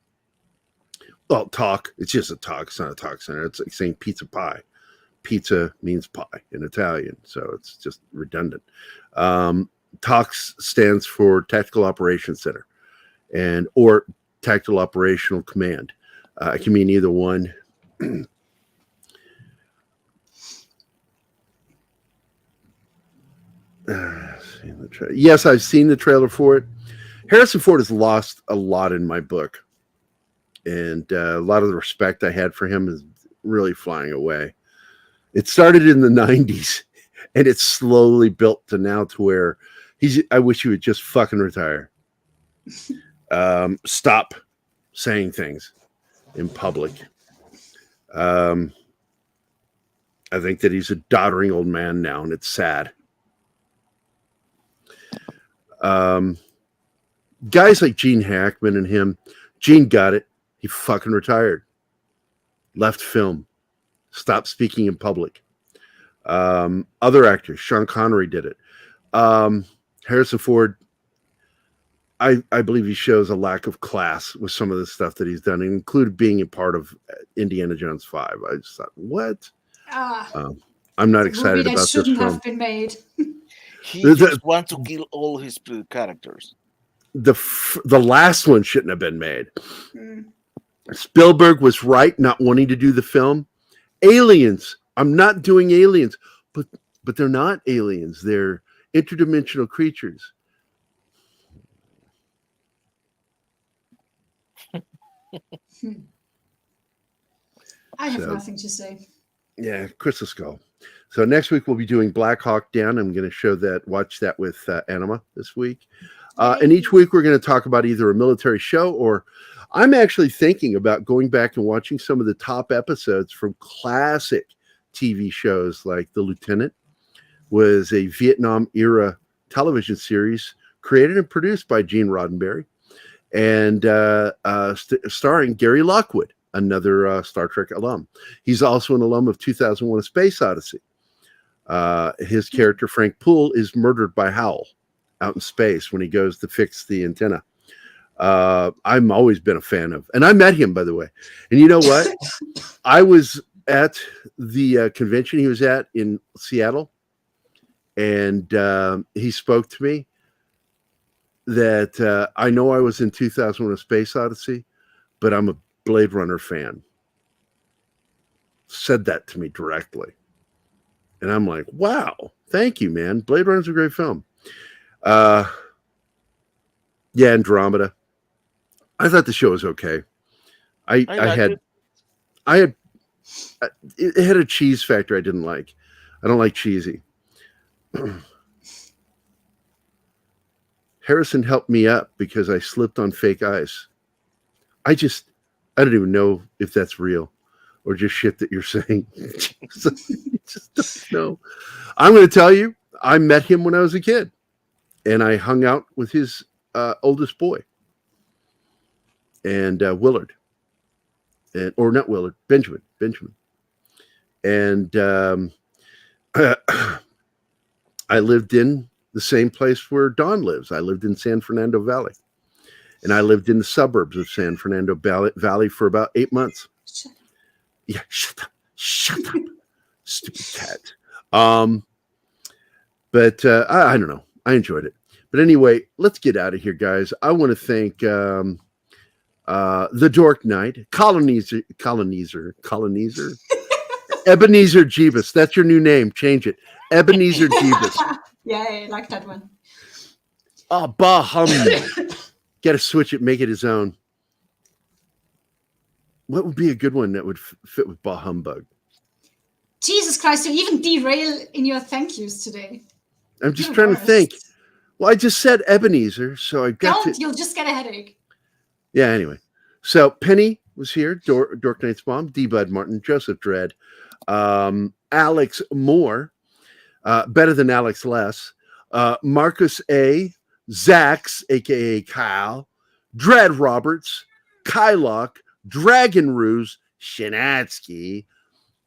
Well, talk. It's just a talk. It's not a talk center. It's like saying pizza pie. Pizza means pie in Italian, so it's just redundant. TOX stands for Tactical Operations Center, or Tactical Operational Command. It can mean either one. Yes, I've seen the trailer for it. Harrison Ford has lost a lot in my book, and a lot of the respect I had for him is really flying away. It started in the 90s, and it's slowly built to now to where I wish he would just fucking retire. Stop saying things in public. I think that he's a doddering old man now, and it's sad. Guys like Gene Hackman and him, Gene got it. He fucking retired. Left film. Stopped speaking in public. Other actors, Sean Connery did it. Harrison Ford, I believe he shows a lack of class with some of the stuff that he's done, including being a part of Indiana Jones 5. I just thought, what? I'm not excited about this film. Shouldn't have been made. He just wants to kill all his characters. The last one shouldn't have been made. Spielberg was right not wanting to do the film. Aliens. I'm not doing aliens, but they're not aliens. They're interdimensional creatures. I have nothing to say. Yeah, Crystal Skull. So next week we'll be doing Black Hawk Down. I'm going to watch that with Anima this week. And each week we're going to talk about either a military show, or I'm actually thinking about going back and watching some of the top episodes from classic TV shows. Like The Lieutenant was a Vietnam era television series created and produced by Gene Roddenberry, and starring Gary Lockwood, another Star Trek alum. He's also an alum of 2001: A Space Odyssey. His character, Frank Poole, is murdered by Howell out in space when he goes to fix the antenna. I'm always been a fan of, and I met him, by the way. And you know what? I was at the convention he was at in Seattle, and he spoke to me that I know I was in 2001: A Space Odyssey, but I'm a Blade Runner fan. Said that to me directly. And I'm like, wow, thank you, man. Blade Runner's a great film. Yeah, Andromeda. I thought the show was okay. It had a cheese factor I didn't like. I don't like cheesy. Harrison helped me up because I slipped on fake ice. I don't even know if that's real or just shit that you're saying. Just don't know. I'm going to tell you, I met him when I was a kid, and I hung out with his oldest boy, and Willard, or not Willard, Benjamin. And I lived in the same place where Don lives. I lived in San Fernando Valley, and I lived in the suburbs of San Fernando Valley for about 8 months. Yeah, shut up, stupid cat. But I don't know. I enjoyed it. But anyway, let's get out of here, guys. I want to thank the Dork Knight, Colonizer, Ebenezer Jeebus. That's your new name. Change it. Ebenezer Jeebus. Yeah, I like that one. Oh, bah humbug. Got to switch it, make it his own. What would be a good one that would fit with bah humbug? Jesus Christ, you even derail in your thank yous today. I'm just trying to think. Well, I just said Ebenezer, so I got to. You'll just get a headache. Yeah, anyway. So Penny was here, Dork Knight's mom, D. Bud Martin, Joseph Dredd, Alex Moore, better than Alex Less, Marcus A., Zax, a.k.a. Kyle, Dredd Roberts, Kylock, Dragon Ruse, Shinatsky,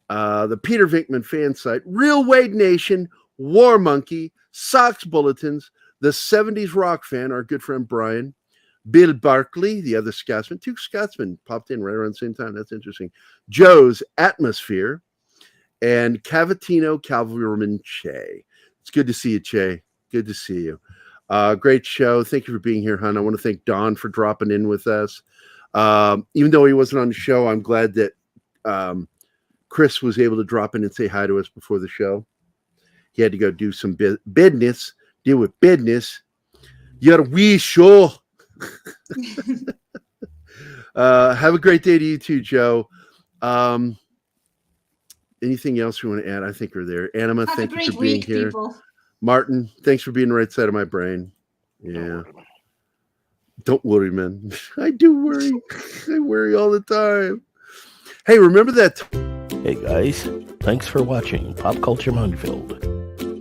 the Peter Vinkman fan site, Real Wade Nation, War Monkey, Sox Bulletins, the 70s rock fan, our good friend Brian, Bill Barkley, the other Scotsman. 2 Scotsmen popped in right around the same time. That's interesting. Joe's Atmosphere, and Cavatino Cavalryman Che. It's good to see you, Che. Good to see you. Great show. Thank you for being here, hon. I want to thank Don for dropping in with us. Even though he wasn't on the show, I'm glad that Chris was able to drop in and say hi to us before the show. He had to go do some business, deal with business. You're a wee show. Have a great day to you too, Joe. Anything else we want to add? I think we're there. Anima, thank you for being here. People. Martin, thanks for being the right side of my brain. Yeah. Don't worry, man. I do worry. I worry all the time. Hey, remember that? Hey, guys. Thanks for watching Pop Culture Minefield.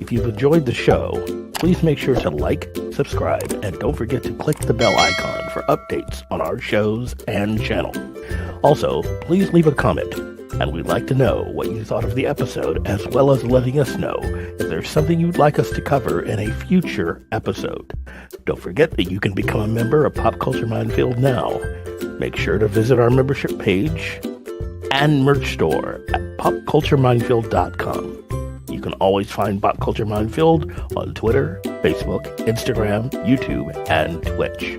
If you've enjoyed the show, please make sure to like, subscribe, and don't forget to click the bell icon for updates on our shows and channel. Also, please leave a comment, and we'd like to know what you thought of the episode, as well as letting us know if there's something you'd like us to cover in a future episode. Don't forget that you can become a member of Pop Culture Minefield now. Make sure to visit our membership page and merch store at popcultureminefield.com. You can always find Pop Culture Minefield on Twitter, Facebook, Instagram, YouTube, and Twitch.